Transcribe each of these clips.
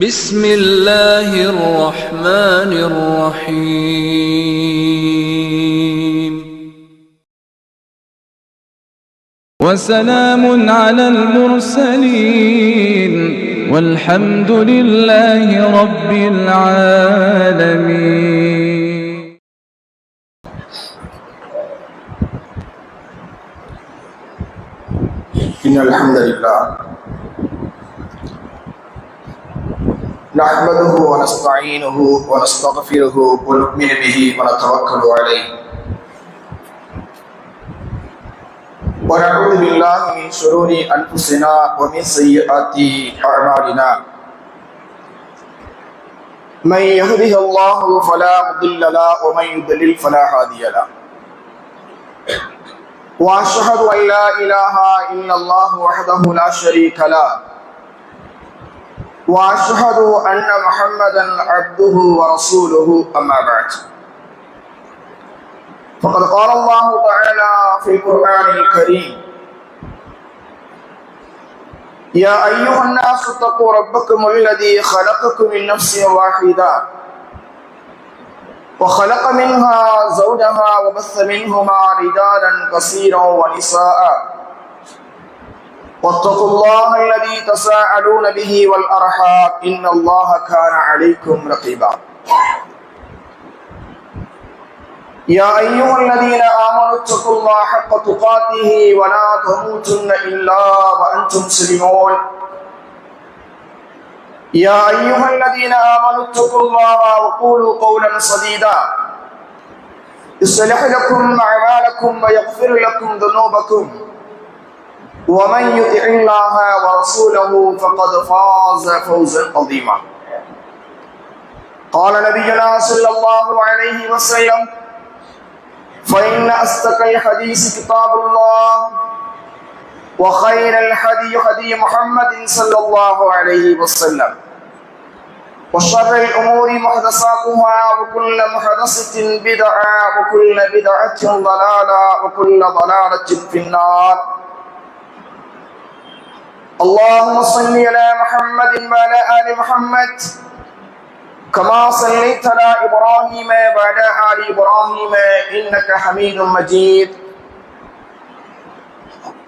بسم الله الرحمن الرحيم وسلام على المرسلين والحمد لله رب العالمين. إن الحمد لله نحمده ونستعينه ونستغفره ونؤمن به ونتوكل عليه ونعوذ بالله من شرور أنفسنا ومن سيئات أعمالنا من يهده الله فلا مضل له ومن يضلل فلا هادي له وأشهد أن لا إله إلا الله وحده لا شريك له وأشهد أن محمدا عبده ورسوله أما بعد فقد قال الله تعالى في القرآن الكريم يا أيها الناس اتقوا ربكم الذي خلقكم من نفس واحدة وخلق منها زوجها وبث منهما رجالا كثيرا ونساء واتقوا الله الذي تساءلون به والأرحام إن الله كان عليكم رقيبا يا أيها الذين آمنوا اتقوا الله حق تقاته ولا تموتن إلا وأنتم مسلمون يا أيها الذين آمنوا اتقوا الله وقولوا قولا سديدا يصلح لكم أعمالكم ويغفر لكم ذنوبكم ومن يطع الله ورسوله فقد فاز فوزا عظيما قال نبينا صلى الله عليه وسلم فإن أصدق الحديث كتاب الله وخير الهدي هدي محمد صلى الله عليه وسلم وشر الأمور محدثاتها وكل محدثة بدعة وكل بدعة ضلالة وكل ضلالة في النار اللهم صل على محمد وعلى آل محمد كما صليت على إبراهيم وعلى آل إبراهيم إنك حميد مجيد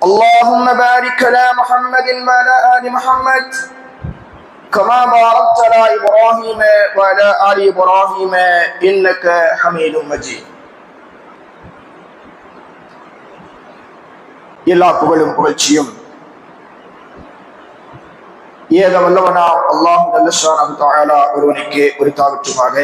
اللهم بارك على محمد وعلى آل محمد كما باركت على إبراهيم وعلى آل إبراهيم إنك حميد مجيد. எல்லா புகழும் புகழ்ச்சியும் ஏக வல்லவனா அல்லாஹ் ஜல்லஷானஹு தஆலா ஒருவனுக்கே உரித்தாகட்டுமாக.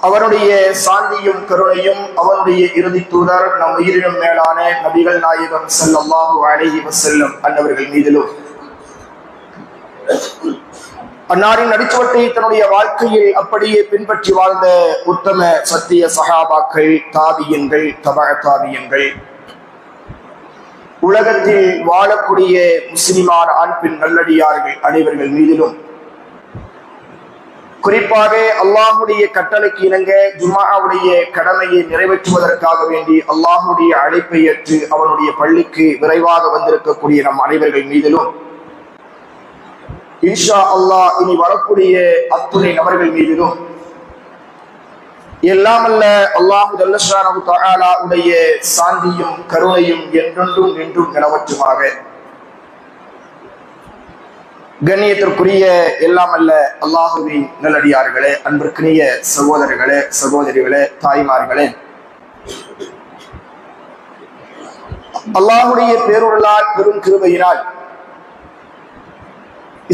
அவனுடைய சாந்தியும் கருணையும் அவனுடைய இறுதி தூதர் நம் உயிரினும் மேலான நபிகள் நாயகம் ஸல்லல்லாஹு அலைஹி வஸல்லம் அன்னவர்கள் மீதிலும் அன்னாரின் அடிச்சுவட்டை தன்னுடைய வாழ்க்கையில் அப்படியே பின்பற்றி வாழ்ந்த உத்தம சத்திய சஹாபாக்கள், தாபியன்கள், தபஅ தாபியன்கள், உலகத்தில் வாழக்கூடிய முஸ்லிமான ஆண் பெண் நல்லடியார்கள் அனைவர்கள் மீதிலும், குறிப்பாக அல்லாஹுடைய கட்டளைக்கு இணங்க ஜும்ஆவுடைய கடமையை நிறைவேற்றுவதற்காக வேண்டி அல்லாஹுடைய அழைப்பை ஏற்று அவனுடைய பள்ளிக்கு விரைவாக வந்திருக்கக்கூடிய நம் அனைவர்கள் மீதிலும் இன்ஷா அல்லாஹ் இனி வரக்கூடிய அத்துணை நபர்கள் மீதிலும் எல்லாமல்ல அல்லாஹ் ஜல்லஷானஹு தஆலா உடைய சாந்தியும் கருணையும் என்றென்றும் என்றும் நிலவற்றுமாக. கண்ணியத்திற்குரிய எல்லாமல்ல அல்லாஹுவின் நல்லடியார்களே, அன்பிற்கினிய சகோதரர்களே, சகோதரிகளே, தாய்மார்களே, அல்லாஹுடைய பேருளால் பெரும் கிருபையினால்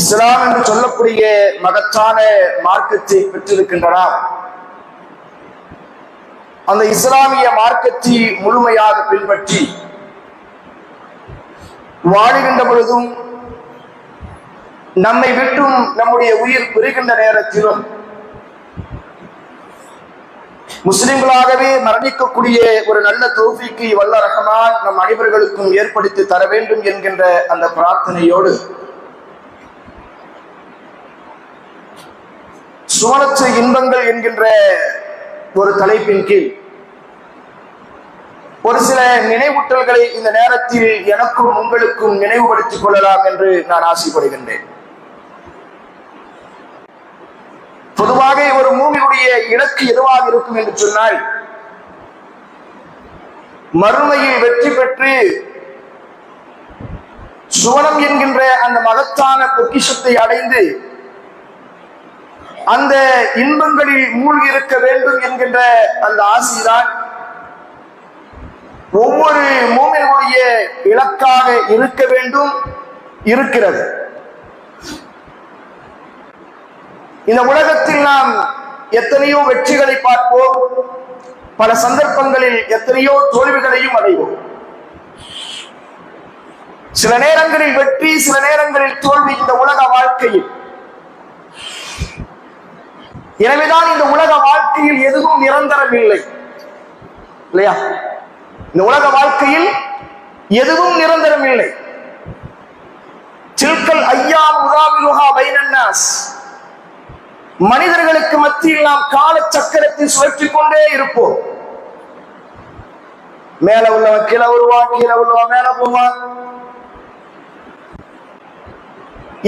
இஸ்லாம் என்று சொல்லக்கூடிய மகத்தான மார்க்கத்தை பெற்றிருக்கின்றனர். அந்த இஸ்லாமிய மார்க்கத்தை முழுமையாக பின்பற்றி வாழுகின்ற பொழுதும் நம்மை விட்டும் நம்முடைய உயிர் பிரிகின்ற நேரத்திலும் முஸ்லிம்களாகவே மரணிக்கக்கூடிய ஒரு நல்ல தௌஃபீக்கை வல்ல ரஹ்மான் நம் அனைவர்களுக்கும் ஏற்படுத்தி தர வேண்டும் என்கின்ற அந்த பிரார்த்தனையோடு சுவனத்து இன்பங்கள் என்கின்ற ஒரு தலைப்பின் கீழ் ஒரு சில நினைவூட்டல்களை இந்த நேரத்தில் எனக்கும் உங்களுக்கும் நினைவுபடுத்திக் கொள்ளலாம் என்று நான் ஆசைப்படுகின்றேன். பொதுவாக ஒரு மூமியுடைய இலக்கு எதுவாக இருக்கும் என்று சொன்னால், மறுமையில் வெற்றி பெற்று சுவனம் என்கின்ற அந்த மகத்தான பொக்கிஷத்தை அடைந்து அந்த இன்பங்களில் மூழ்கி இருக்க வேண்டும் என்கின்ற அந்த ஆசைதான் ஒவ்வொரு மூமினுடைய இலக்காக இருக்க வேண்டும், இருக்கிறது. இந்த உலகத்தில் நாம் எத்தனையோ வெற்றிகளை பார்ப்போம், பல சந்தர்ப்பங்களில் எத்தனையோ தோல்விகளையும் அடைவோம். சில நேரங்களில் வெற்றி, சில நேரங்களில் தோல்வி இந்த உலக வாழ்க்கையில். எனவேதான் இந்த உலக வாழ்க்கையில் எதுவும் நிரந்தரம் இல்லை, இல்லையா? இந்த உலக வாழ்க்கையில் எதுவும் நிரந்தரம் இல்லை. சில்கல் ஐயாம் உதாவிலுஹா பைனன்னாஸ், மனிதர்களுக்கு மத்தியில் நாம் கால சக்கரத்தை சுழற்றிக் கொண்டே இருப்போம். மேல உள்ளவன் கீழே வருவான், கீழே உள்ளவன் மேல போவான்.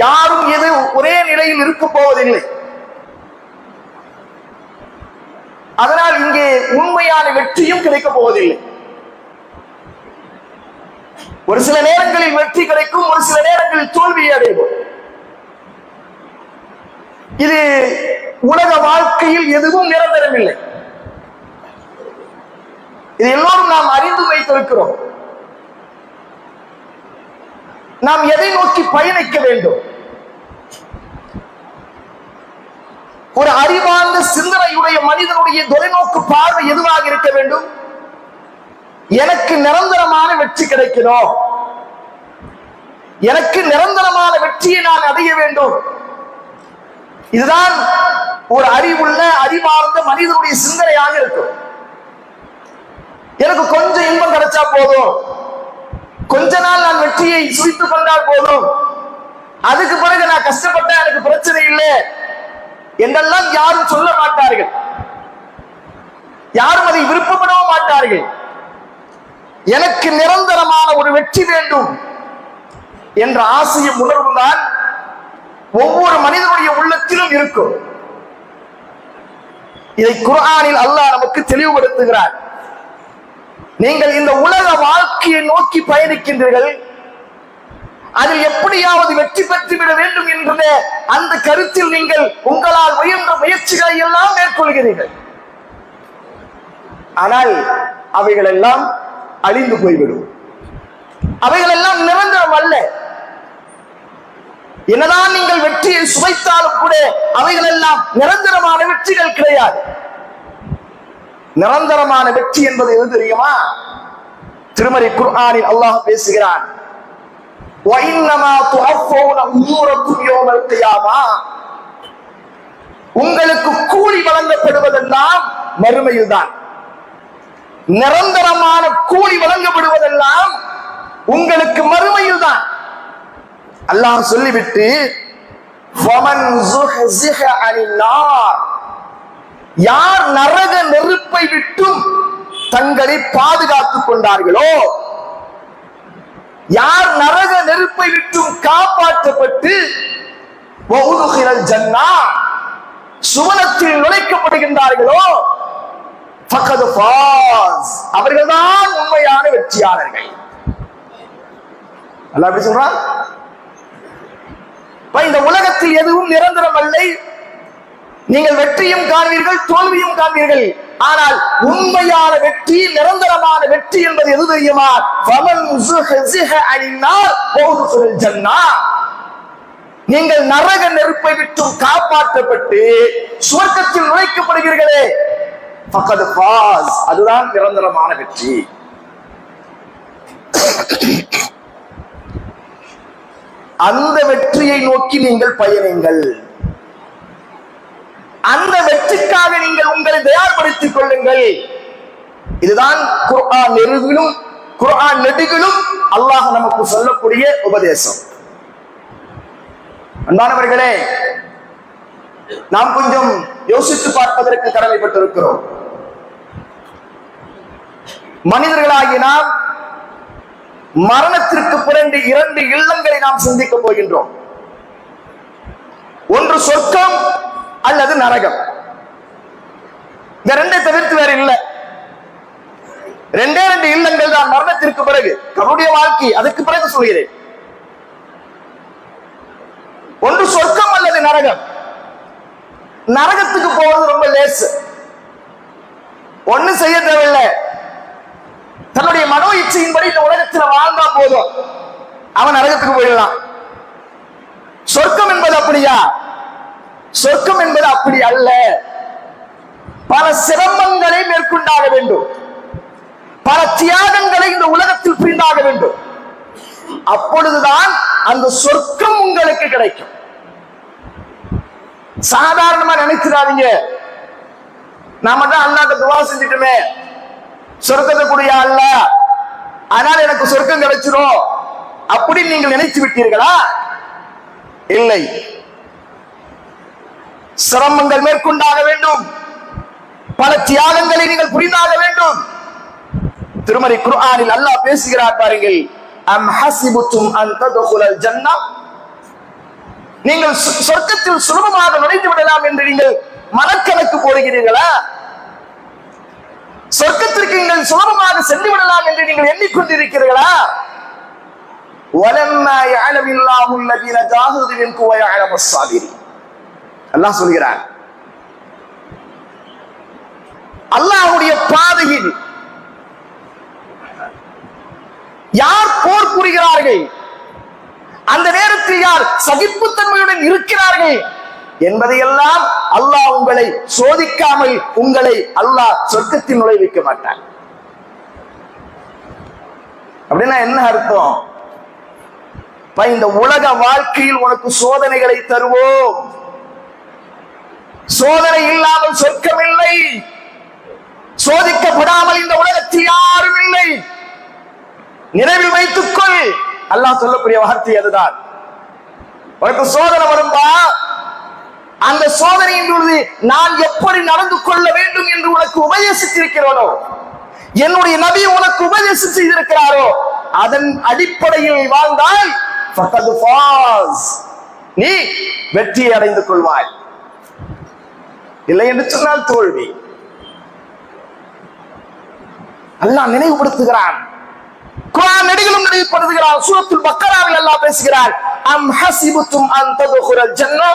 யாரும் எது ஒரே நிலையில் இருக்க போவதில்லை. அதனால் இங்கே உண்மையான வெற்றியும் கிடைக்க போவதில்லை. ஒரு சில நேரங்களில் வெற்றி கிடைக்கும், ஒரு சில நேரங்களில் தோல்வி அடைவோம். இது உலக வாழ்க்கையில் எதுவும் நிரந்தரம் இல்லை. இது எல்லோரும் நாம் அறிந்து வைத்திருக்கிறோம். நாம் எதை நோக்கி பயணிக்க வேண்டும்? ஒரு அறிவார்ந்த சிந்தனையுடைய மனிதனுடைய தொலைநோக்கு பார்வை எதுவாக இருக்க வேண்டும்? எனக்கு நிரந்தரமான வெற்றி கிடைக்கணும், எனக்கு நிரந்தரமான வெற்றியை நான் அடைய வேண்டும். இதுதான் ஒரு அறிவுள்ள அறிவார்ந்த மனிதனுடைய சிந்தனையாக இருக்கும். எனக்கு கொஞ்சம் இன்பம் கிடைச்சா போதும், கொஞ்ச நாள் நான் வெற்றியை சுழித்துக் கொண்டால் போதும், அதுக்கு பிறகு நான் கஷ்டப்பட்டா எனக்கு பிரச்சனை இல்லை என்றெல்லாம் யாரும் சொல்ல மாட்டார்கள். யாரும் அதை விருப்பப்படவும் மாட்டார்கள். எனக்கு நிரந்தரமான ஒரு வெற்றி வேண்டும் என்ற ஆசையும் உணர்வுதான் ஒவ்வொரு மனிதனுடைய உள்ளத்திலும் இருக்கும். இதை குர்ஆனில் அல்லாஹ் நமக்கு தெளிவுபடுத்துகிறார். நீங்கள் இந்த உலக வாழ்க்கையை நோக்கி பயணிக்கின்றீர்கள், அதில் எப்படியாவது வெற்றி பெற்றுவிட வேண்டும் என்ற அந்த கருத்தில் நீங்கள் உங்களால் முயன்ற முயற்சிகளை எல்லாம் மேற்கொள்கிறீர்கள். ஆனால் அவைகள் எல்லாம் அழிந்து போய்விடும். அவைகள் எல்லாம் நிரந்தரம் அல்ல. என்னதான் நீங்கள் வெற்றியை சுவைத்தாலும் கூட அவைகள் எல்லாம் நிரந்தரமான வெற்றிகள் கிடையாது. நிரந்தரமான வெற்றி என்பது எது தெரியுமா? திருமறை குர்ஆனில் அல்லாஹ் பேசுகிறான், உங்களுக்கு கூலி வழங்கப்படுவதெல்லாம் மறுமையில் தான். நிரந்தரமான கூலி வழங்கப்படுவதெல்லாம் உங்களுக்கு மறுமையில் தான். அல்லாஹ் சொல்லிவிட்டு யார் நரக நெருப்பை விட்டும் தங்களை பாதுகாத்துக் கொண்டார்களோ, யார் நரக நெருப்பை விட்டும் காப்பாற்றப்பட்டு சுவனத்தில் நுழைக்கப்படுகின்றார்களோ அவர்கள்தான் உண்மையான வெற்றியாளர்கள். அல்லாஹ் எப்படி சொல்றான்? இந்த உலகத்தில் எதுவும் நிரந்தரம் அல்ல. நீங்கள் வெற்றியும் காண்பீர்கள், தோல்வியும் காண்பீர்கள். ஆனால் உண்மையான வெற்றி, நிரந்தரமான வெற்றி என்பது எது தெரியுமா? நீங்கள் நரக நெருப்பை விட்டும் காப்பாற்றப்பட்டு சுவர்க்கத்தில் நுழைக்கப்படுகிறீர்களே, அதுதான் நிரந்தரமான வெற்றி. அந்த வெற்றியை நோக்கி நீங்கள் பயணிங்கள். அந்த வெற்றிக்காக நீங்கள் உங்களை தயார்படுத்திக் கொள்ளுங்கள். இதுதான் குர்ஆன் நெடுகிலும் குர்ஆன் நெடுகிலும் அல்லாஹ் நமக்கு சொல்லக்கூடிய உபதேசம். அன்பானவர்களே, நாம் கொஞ்சம் யோசித்து பார்ப்பதற்கு கடமைப்பட்டிருக்கிறோம். மனிதர்களாகி நாம் மரணத்திற்கு பிறகு 2 இல்லங்களை நாம் சிந்திக்க போகின்றோம். ஒன்று சொர்க்கம் அல்லது நரகம். இந்த 2 தவிர்த்து வேற இல்லை. 2 இல்லங்கள் தான் மரணத்திற்கு பிறகு, கபருடைய வாழ்க்கை. அதுக்கு பிறகு சொல்கிறேன், ஒன்று சொர்க்கம் அல்லது நரகம். நரகத்துக்கு போவது ரொம்ப லேசு, ஒண்ணு செய்ய தேவையில்லை. தன்னுடைய மனோ இச்சையின்படி இந்த உலகத்தில் வாழ்ந்தா போதும், அவன் நரகத்துக்கு போயிடலாம். சொர்க்கம் என்பது அப்படியா? சொர்க்கம் என்பது அப்படி அல்ல. பல சிரமங்களை மேற்கொண்டாக வேண்டும், பல தியாகங்களை இந்த உலகத்தில் புரிந்தாக வேண்டும். அப்பொழுதுதான் அந்த சொர்க்கம் உங்களுக்கு கிடைக்கும். சாதாரணமா நினைச்சிடாதீங்க, நாம தான் அல்லாஹ்ட்ட துஆ செஞ்சிட்டோமே, சொர்க்கத்தை கூடிய அல்லாஹ், ஆனால் எனக்கு சொர்க்கம் கிடைச்சிரும் அப்படி நீங்கள் நினைத்து விட்டீர்களா? இல்லை. சிரமங்கள் மேற்கொண்டாக வேண்டும், பல தியாகங்களை நீங்கள் புரிந்தாக வேண்டும். திருமறை குர்ஆனில் அல்லாஹ் பேசுகிறார் பாருங்கள், அம் ஹஸிபுதும் அன் தத்குலல் ஜன்னah, நீங்கள் சொர்க்கத்தில் சுலபமாக நுழைந்து விடலாம் என்று நீங்கள் மனக்கணக்கு போடுகிறீர்களா? சொர்க்கத்திற்கு நீங்கள் சுலபமாக சென்று விடலாம் என்று நீங்கள் எண்ணிக்கொண்டிருக்கிறீர்களா? வலம்மா யஅலமில்லாஹு அல்லதீன ஜாஹது மின்கும் வ யஅலமுஸ் ஸாபிரீன். அல்லாஹ் சொல்கிறார், அல்லாஹ்வுடைய பாதையில் யார் போர் புரிகிறார்கள், அந்த நேரத்தில் யார் சகிப்புத்தன்மையுடன் இருக்கிறார்கள் என்பதையெல்லாம் அல்லாஹ் உங்களை சோதிக்காமல் உங்களை அல்லாஹ் சொர்க்கத்தில் நுழைவிக்க மாட்டார். அப்படின்னா என்ன அர்த்தம்? இந்த உலக வாழ்க்கையில் உனக்கு சோதனைகளை தருவோம், சோதனை இல்லாமல் சொர்க்கம் இல்லை, சோதிக்கப்படாமல் இந்த உலகத்தில் யாரும் இல்லை. நினைவில் வைத்துக்கொள், அல்லாஹ் சொல்லக்கூடிய வார்த்தை அதுதான். உனக்கு சோதனை வரும்பா, அந்த சோதனையின் பொழுது நான் எப்படி நடந்து கொள்ள வேண்டும் என்று உனக்கு உபதேசித்திருக்கிறோனோ, என்னுடைய நபி உனக்கு உபதேசம் செய்திருக்கிறாரோ, அதன் அடிப்படையில் வாழ்ந்தால் ஃபகத் ஃபாஸ், நீ வெற்றியை அடைந்து கொள்வாய். இல்லை என்று சொன்னால் தோல்வி. அல்லாஹ் நினைவுபடுத்துகிறான், குர்ஆன் நெடுகிலும் நினைவுபடுத்துகிறான். சூரத்துல் பக்கராவில் அல்லாஹ் பேசுகிறார், அம் ஹஸிபுதும் அன் தத்குலல் ஜன்னah,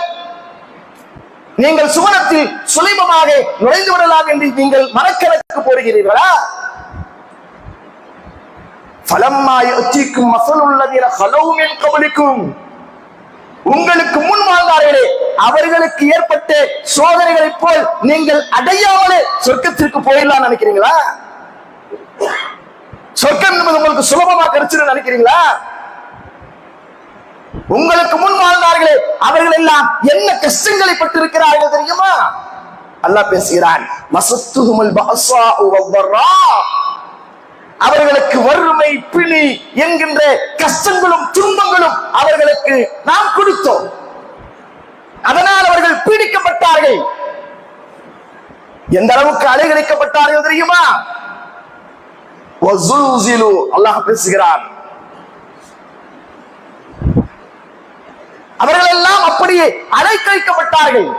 நீங்கள் சுவனத்தில் சுலபமாக நுழைந்து விடலாம் என்று நீங்கள் மனக்கணக்கு போடுகிறீர்களா? ஃபலம்மா யஅதீக்கும் மஸலுல் லதீன ஹலவு மின் கப்லிக்கும், உங்களுக்கு முன் வாழ்ந்தார்களே அவர்களுக்கு ஏற்பட்ட சோதனைகளைப் போல் நீங்கள் அடையாமலே சொர்க்கத்திற்கு போயிடலாம் நினைக்கிறீங்களா? சொர்க்கம் என்பது உங்களுக்கு சுலபமா கிடைச்சிடும் நினைக்கிறீங்களா? உங்களுக்கு முன் வாழ்ந்தார்களே அவர்கள் எல்லாம் என்ன கஷ்டங்களை பட்டிருக்கிறார்கள் தெரியுமா? அல்லாஹ் பேசுகிறான், மஸத்துஹுமுல் பஅஸாஉ வத்தர்ரா, அவர்களுக்கு வறுமை பிணி என்கின்ற கஷ்டங்களும் துன்பங்களும் அவர்களுக்கு நாம் கொடுத்தோம். அதனால் அவர்கள் பீடிக்கப்பட்டார்கள். எந்த அளவுக்கு அலைகழிக்கப்பட்டார்கள் தெரியுமா? வஸுல்ஸிலு, அல்லாஹ் பேசுகிறான், அவர்கள் எல்லாம் அப்படியே அலைக்கழிக்கப்பட்டார்கள்.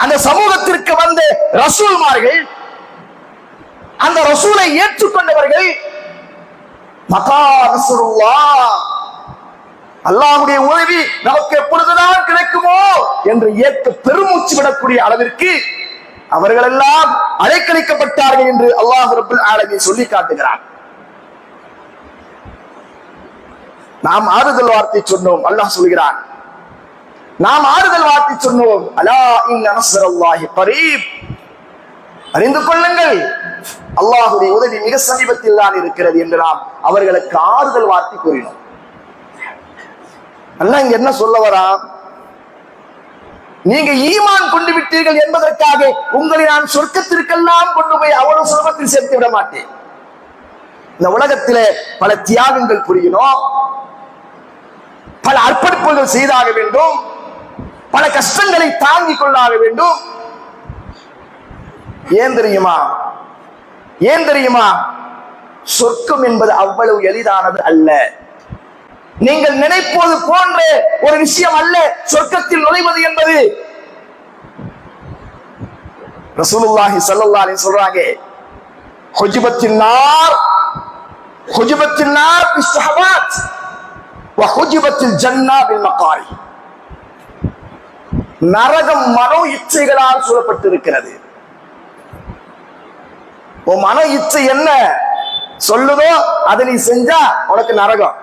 அந்த சமூகத்திற்கு வந்த ரசூல்மார்கள், அந்த ரசூலை ஏற்றுக்கொண்டவர்கள், மதா நஸ்ருல்லாஹ், அல்லாஹ்வுடைய உதவி நமக்கு எப்பொழுதுதான் கிடைக்குமோ என்று ஏற்க பெருமூச்சு விடக்கூடிய அளவிற்கு அவர்கள் எல்லாம் அலைக்கழிக்கப்பட்டார்கள் என்று அல்லாஹ் ரப்பல் ஆலமீன் சொல்லி காட்டுகிறார். நாம் ஆறுதல் வார்த்தை சொன்னோம், அல்லாஹ் சொல்கிறான், நாம் ஆறுதல் வார்த்தை சொன்னோம், அலா இன்ன நஸ்ரல்லாஹி கரீப், அறிந்து கொள்ளுங்கள் அல்லாஹ்வுடைய உதவி மிக சமீபத்தில் தான் இருக்கிறது என்று நாம் அவர்களுக்கு ஆறுதல் வார்த்தை கூறினோம். அல்லாஹ் இங்க என்ன சொல்ல வரா? நீங்க ஈமான் கொண்டு விட்டீர்கள் என்பதற்காக உங்களை நான் சொர்க்கத்திற்கெல்லாம் கொண்டு போய் அவ்வளவு சுலபத்தில் சேர்த்து விட மாட்டேன். இந்த உலகத்திலே பல தியாகங்கள் புரியணும், பல அர்ப்பணிப்புகள் செய்தாக வேண்டும், பல கஷ்டங்களை தாங்கிக் கொள்ளாக வேண்டும். ஏன் தெரியுமா? ஏன் தெரியுமா? சொர்க்கம் என்பது அவ்வளவு எளிதானது அல்ல. நீங்கள் நினைப்பது போன்ற ஒரு விஷயம் அல்ல சொர்க்கத்தில் நுழைவது என்பது. ரசூலுல்லாஹி ஸல்லல்லாஹு அலைஹி சொல்றாங்க, ஹுஜ்பத்தின் நார் பிஸ்ஸஹபாத் வ ஹுஜ்பத்தில் ஜன்னா பில் மகாரி. நரகம் மனோ இச்சைகளால் சூழப்பட்டிருக்கிறது. உன் மன இச்சை என்ன சொல்லுதோ அதை நீ செஞ்சா உனக்கு நரகம்.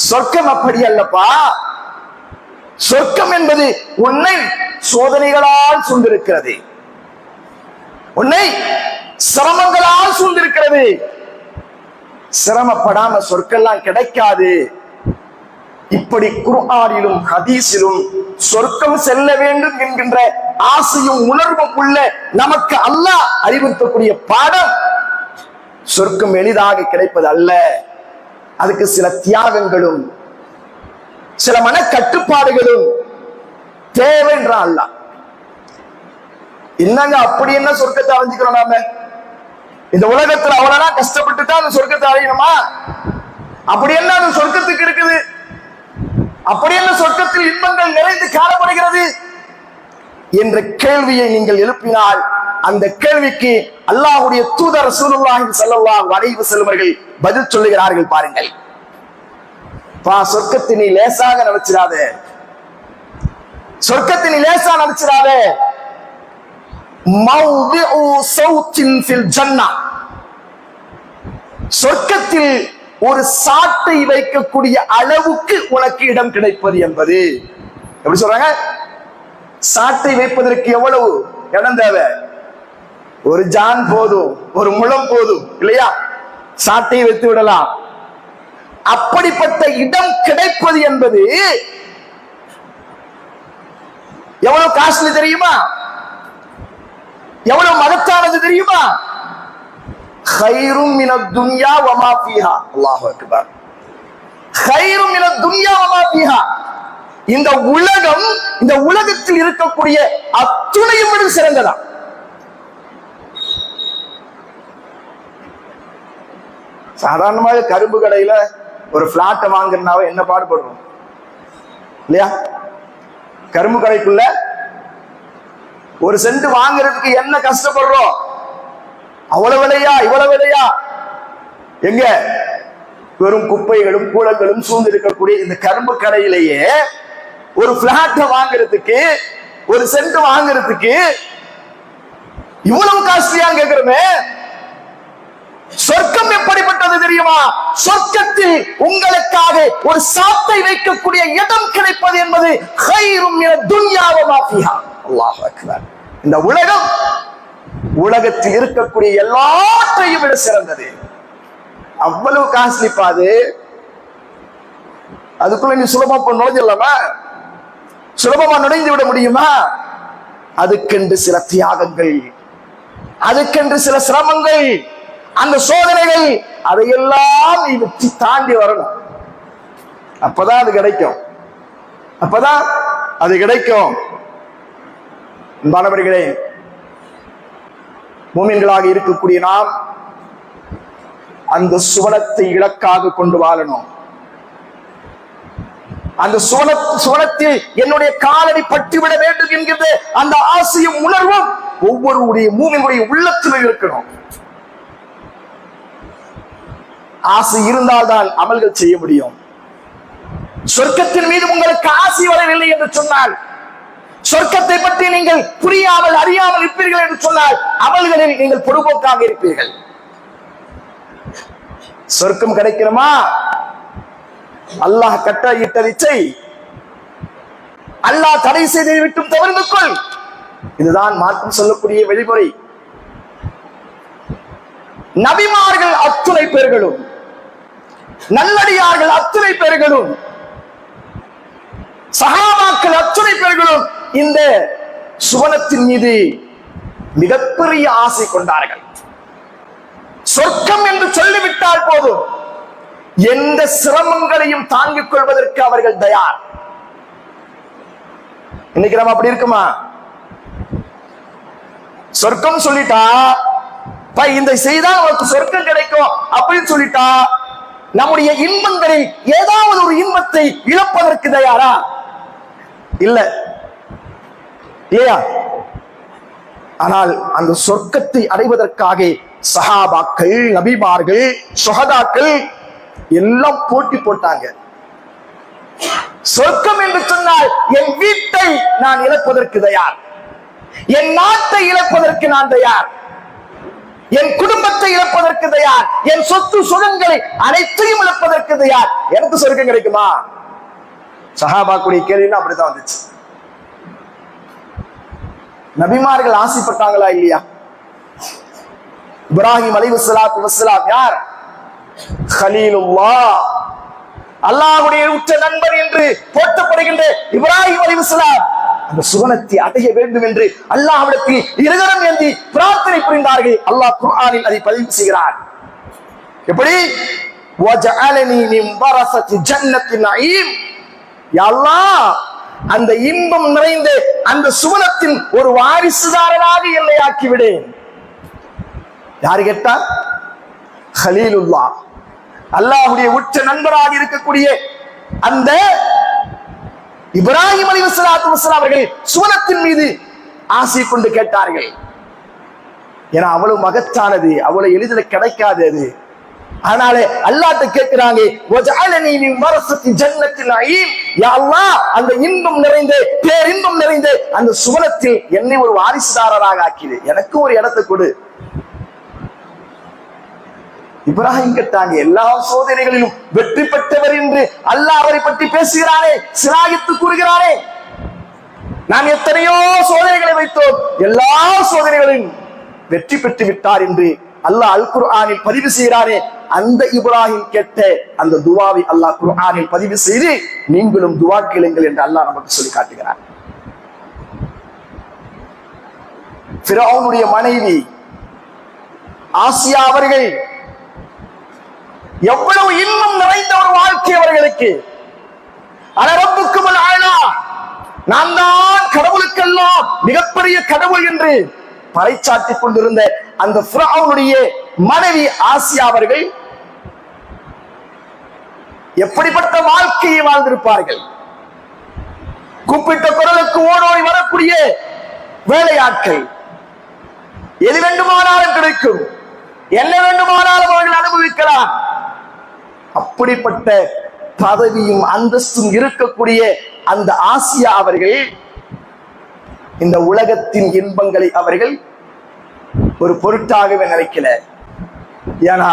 சொர்க்கம் அப்படி அல்லப்பா. சொர்க்கம் என்பது உன்னை சோதனைகளால் சூழ்ந்திருக்கிறது, உன்னை சிரமங்களால் சூழ்ந்திருக்கிறது. சிரமப்படாம சொர்க்கெல்லாம் கிடைக்காது. இப்படி குர்ஆனிலும் ஹதீஸிலும் சொர்க்கம் செல்ல வேண்டும் என்கின்ற ஆசையும் உணர்வும் உள்ள நமக்கு அல்லாஹ் அறிவுறுத்தக்கூடிய பாடம், சொர்க்கம் எளிதாக கிடைப்பது அல்ல. அதுக்கு சில தியாகங்களும் சில மன கட்டுப்பாடுகளும் தேவை என்ற அல்லாஹ். என்னங்க அப்படி என்ன சொர்க்கத்தை அடைஞ்சுக்கிறோம்? நாம இந்த உலகத்துல அவ்வளவுதான் கஷ்டப்பட்டு தான் அந்த சொர்க்கத்தை அடையணுமா? அப்படி என்ன அந்த சொர்க்கத்துக்கு இருக்குது? அப்படி என்ன சொர்க்கத்தில் இன்பங்கள் நிறைந்து காணப்படுகிறது என்ற கேள்வியை நீங்கள் எழுப்பினால், அந்த கேள்விக்கு அல்லாஹ்வுடைய தூதர் ரசூலுல்லாஹி ஸல்லல்லாஹு அலைஹி வஸல்லம் அவர்கள் பதில் சொல்லுகிறார்கள். பாருங்கள், சொர்க்கத்தை நீ லேசாக நினைச்சிடாத, சொர்க்கத்தை நீ லேசா நினைச்சிடாத. மௌதிஉ சௌத்தின் ஃபில் ஜன்னah, சொர்க்கத்தில் ஒரு சாட்டை வைக்கக்கூடிய அளவுக்கு உனக்கு இடம் கிடைப்பது என்பது. எப்படி சொல்றாங்க? சாட்டை வைப்பதற்கு எவ்வளவு இடம் தேவை? ஒரு ஜான் போதும், ஒரு முழம் போதும் இல்லையா? சாட்டை வைத்து விடலாம். அப்படிப்பட்ட இடம் கிடைப்பது என்பது எவ்வளவு காஸ்ட்லி தெரியுமா? எவ்வளவு மகத்தானது தெரியுமா? خيرٌ من الدنيا وما فيها. அல்லாஹ் அக்பர். خيرٌ من الدنيا وما فيها. இந்த உலகம், இந்த உலகத்தில் இருக்கக்கூடிய அத்துணையும் விட சிறந்ததா. சாதாரணமாக கரும்பு கடையில ஒரு பிளாட்டை வாங்குறதுனாவே என்ன பாடுபடுறோம் இல்லையா? கரும்பு கடைக்குள்ள ஒரு சென்ட் வாங்குறதுக்கு என்ன கஷ்டப்படுறோம்? அவ்வளவு விலையா, இவ்வளவு விலையா? எங்க வெறும் குப்பைகளும் கூடங்களும் சூழ்ந்து இருக்கக்கூடிய இந்த கரும்பு கடையிலேயே ஒரு பிளாட்டை வாங்குறதுக்கு, ஒரு சென்ட் வாங்குறதுக்கு இவ்வளவு காஸ்ட்லியா கேட்கிறோமே. சொர்க்கம் எப்படிப்பட்டது தெரியுமா? சொர்க்கத்தில் உங்களுக்காக ஒரு சாட்டை வைக்கக்கூடிய இடம் கிடைப்பது என்பது خيرٌ من الدنيا وما فيها. அல்லாஹ் அக்பர். இந்த உலகம் உலகத்தில் இருக்கக்கூடிய எல்லாத்தையும் விட சிறந்தது. அவ்வளவு காஸ்ட்லி பாது. அதுக்குள்ள நீ சுலபமா நுழைஞ்சிடலாமா? சுலபமா நுழைந்து விட முடியுமா? அதுக்கென்று சில தியாகங்கள், அதுக்கென்று சில சிரமங்கள், அந்த சோதனைகள், அதையெல்லாம் நீ வெற்றி தாண்டி வரணும். அப்பதான் அது கிடைக்கும், அப்பதான் அது கிடைக்கும். மாணவர்களே, மூமின்களாக இருக்கக்கூடிய நாம் அந்த சுவனத்தை இலக்காக கொண்டு வாழணும். அந்த சுவனத்தில் என்னுடைய காலடி பட்டுவிட வேண்டும் என்கிற அந்த ஆசையும் உணர்வும் ஒவ்வொருடைய மூமினுடைய உள்ளத்திலும் இருக்கணும். ஆசை இருந்தால்தான் அமல்கள் செய்ய முடியும். சொர்க்கத்தின் மீது உங்களுக்கு ஆசை வரவில்லை என்று சொன்னால், சொர்க்கத்தை பற்றி நீங்கள் புரியாமல் அறியாமல் இருப்பீர்கள் என்று சொன்னால், அமல்களில் நீங்கள் பொறுப்போக்காக இருப்பீர்கள். சொர்க்கம் கிடைக்கிறோமா? அல்லாஹ் கட்டளையிட்டதை செய், அல்லாஹ் தடை செய்ததை விட்டும் தவிர்த்து கொள். இதுதான் மார்க்கம் சொல்லக்கூடிய வழிமுறை. நபிமார்கள் அத்துணை பேர்களும், நல்லடியார்கள் அத்துணை பேர்களும், சஹாபாக்கள் அத்துணை பேர்களும் இந்த சுவனத்தின் மீது மிகப்பெரிய ஆசை கொண்டார்கள். சொர்க்கம் என்று சொல்லிவிட்டால் போதும், எந்த சிரமங்களையும் தாங்கிக் கொள்வதற்கு அவர்கள் தயார். இன்னைக்கு நம்ம அப்படி இருக்குமா? சொர்க்கம் சொல்லிட்டா இந்த செய்தால் உனக்கு சொர்க்கம் கிடைக்கும் அப்படின்னு சொல்லிட்டா நம்முடைய இன்பங்களில் ஏதாவது ஒரு இன்பத்தை இழப்பதற்கு தயாரா? இல்ல இல்லையா? ஆனால் அந்த சொர்க்கத்தை அடைவதற்காக சஹாபாக்கள், நபிமார்கள், சுஹதாக்கள் எல்லாம் போட்டி போட்டாங்க. சொர்க்கம் என்று சொன்னால் என் வீட்டை நான் இழப்பதற்கு தயார், என் நாட்டை இழப்பதற்கு நான் தயார், என் குடும்பத்தை இழப்பதற்கு தயார், என் சொத்து சுகங்களை அனைத்தையும் இழப்பதற்கு தயார். எனக்கு சொர்க்கம் கிடைக்குமா? சஹாபாக்குடைய கேள்வி அப்படித்தான் வந்துச்சு. நபிமார்கள் ஆசைப்பட்டாங்களா இல்லையா? இப்ராஹிம் அலைஹிஸ்ஸலாத்து வஸ்ஸலாம் யார்? கலீலுல்லாஹ், அல்லாஹ்வுடைய உற்ற நண்பர் என்று போற்றப்படுகின்ற இப்ராஹிம் அலைஹிஸ்ஸலாம் அந்த சுவனத்தை அடைய வேண்டும் என்று அல்லாஹ்விடத்தில் இருகரம் ஏந்தி பிரார்த்தனை புரிந்தார்கள். அல்லாஹ் குர்ஆனில் அதை பதிவு செய்கிறார். எப்படி? வஜஅலனி மின் வரஸத்தி ஜன்னத்தின் நஈம், யா அல்லாஹ் அந்த இன்பம் நிறைந்த அந்த சுவனத்தின் ஒரு வாரிசுதாரனாக என்னை ஆக்கிவிடேன். யாரு கேட்டா? கலீலுல்லாஹ், அல்லாஹ்வுடைய உற்ற நண்பராக இருக்கக்கூடிய அந்த இப்ராஹிம் அலைஹிஸ்ஸலாத்து வஸ்ஸலாம் அவர்கள் சுவனத்தின் மீது ஆசை கொண்டு கேட்டார்கள். ஏன்னா அவ்வளவு மகத்தானது, அவ்வளவு எளிதில் கிடைக்காது அது. அதனாலே அல்லாஹ்ட்ட கேட்கிறாங்க, வஜஅலனி மின் வரஸத்தி ஜன்னத்தின் நஈம், யா அல்லாஹ் அந்த இன்பம் நிறைந்த பேரின்பம் நிறைந்த அந்த சுவனத்தில் என்னை ஒரு வாரிசுதாரராக ஆக்கிடு, எனக்கு ஒரு இடத்தை கொடு. இப்ராஹிம் கேட்டாங்க. எல்லா சோதனைகளிலும் வெற்றி பெற்றவர் என்று அல்லாஹ் அவரை பற்றி பேசுகிறானே, சிலாகித்து கூறுகிறானே. நாம் எத்தனையோ சோதனைகளை வைத்தோம், எல்லா சோதனைகளிலும் வெற்றி பெற்று விட்டார் என்று அல்லாஹ் அல் குர்ஆனில் பதிவு செய்கிறானே. அந்த இப்ராஹிம் கேட்ட அந்த துவாவை அல்லாஹ் குர்ஆனில் பதிவு செய்து நீங்களும் துவா கேளுங்கள் என்று அல்லாஹ் நமக்கு சொல்லி காட்டுகிறார். ஃபிரௌனுடைய மனைவி ஆசியா அவர்கள் எவ்வளவு இன்பம் நிறைந்த ஒரு வாழ்க்கை அவர்களுக்கு. அலரப்புக்கும் ஆனா, நான் தான் கடவுளுக்கெல்லாம் மிகப்பெரிய கடவுள் என்று பறைச்சாட்டிக் கொண்டிருந்த அந்த ஃபிரௌனுடைய மனைவி ஆசியா அவர்கள் எப்படிப்பட்ட வாழ்க்கையை வாழ்ந்திருப்பார்கள்? கூப்பிட்ட குரலுக்கு ஓடோடி வரக்கூடிய வேலையாட்கள், எது வேண்டுமானாலும் கிடைக்கும், என்ன வேண்டுமானாலும் அவர்கள் அனுபவிக்கலாம். அப்படிப்பட்ட பதவியும் அந்தஸ்தும் இருக்கக்கூடிய அந்த ஆசியா அவர்கள் இந்த உலகத்தின் இன்பங்களை அவர்கள் ஒரு பொருட்டாகவே நினைக்கல. ஏன்னா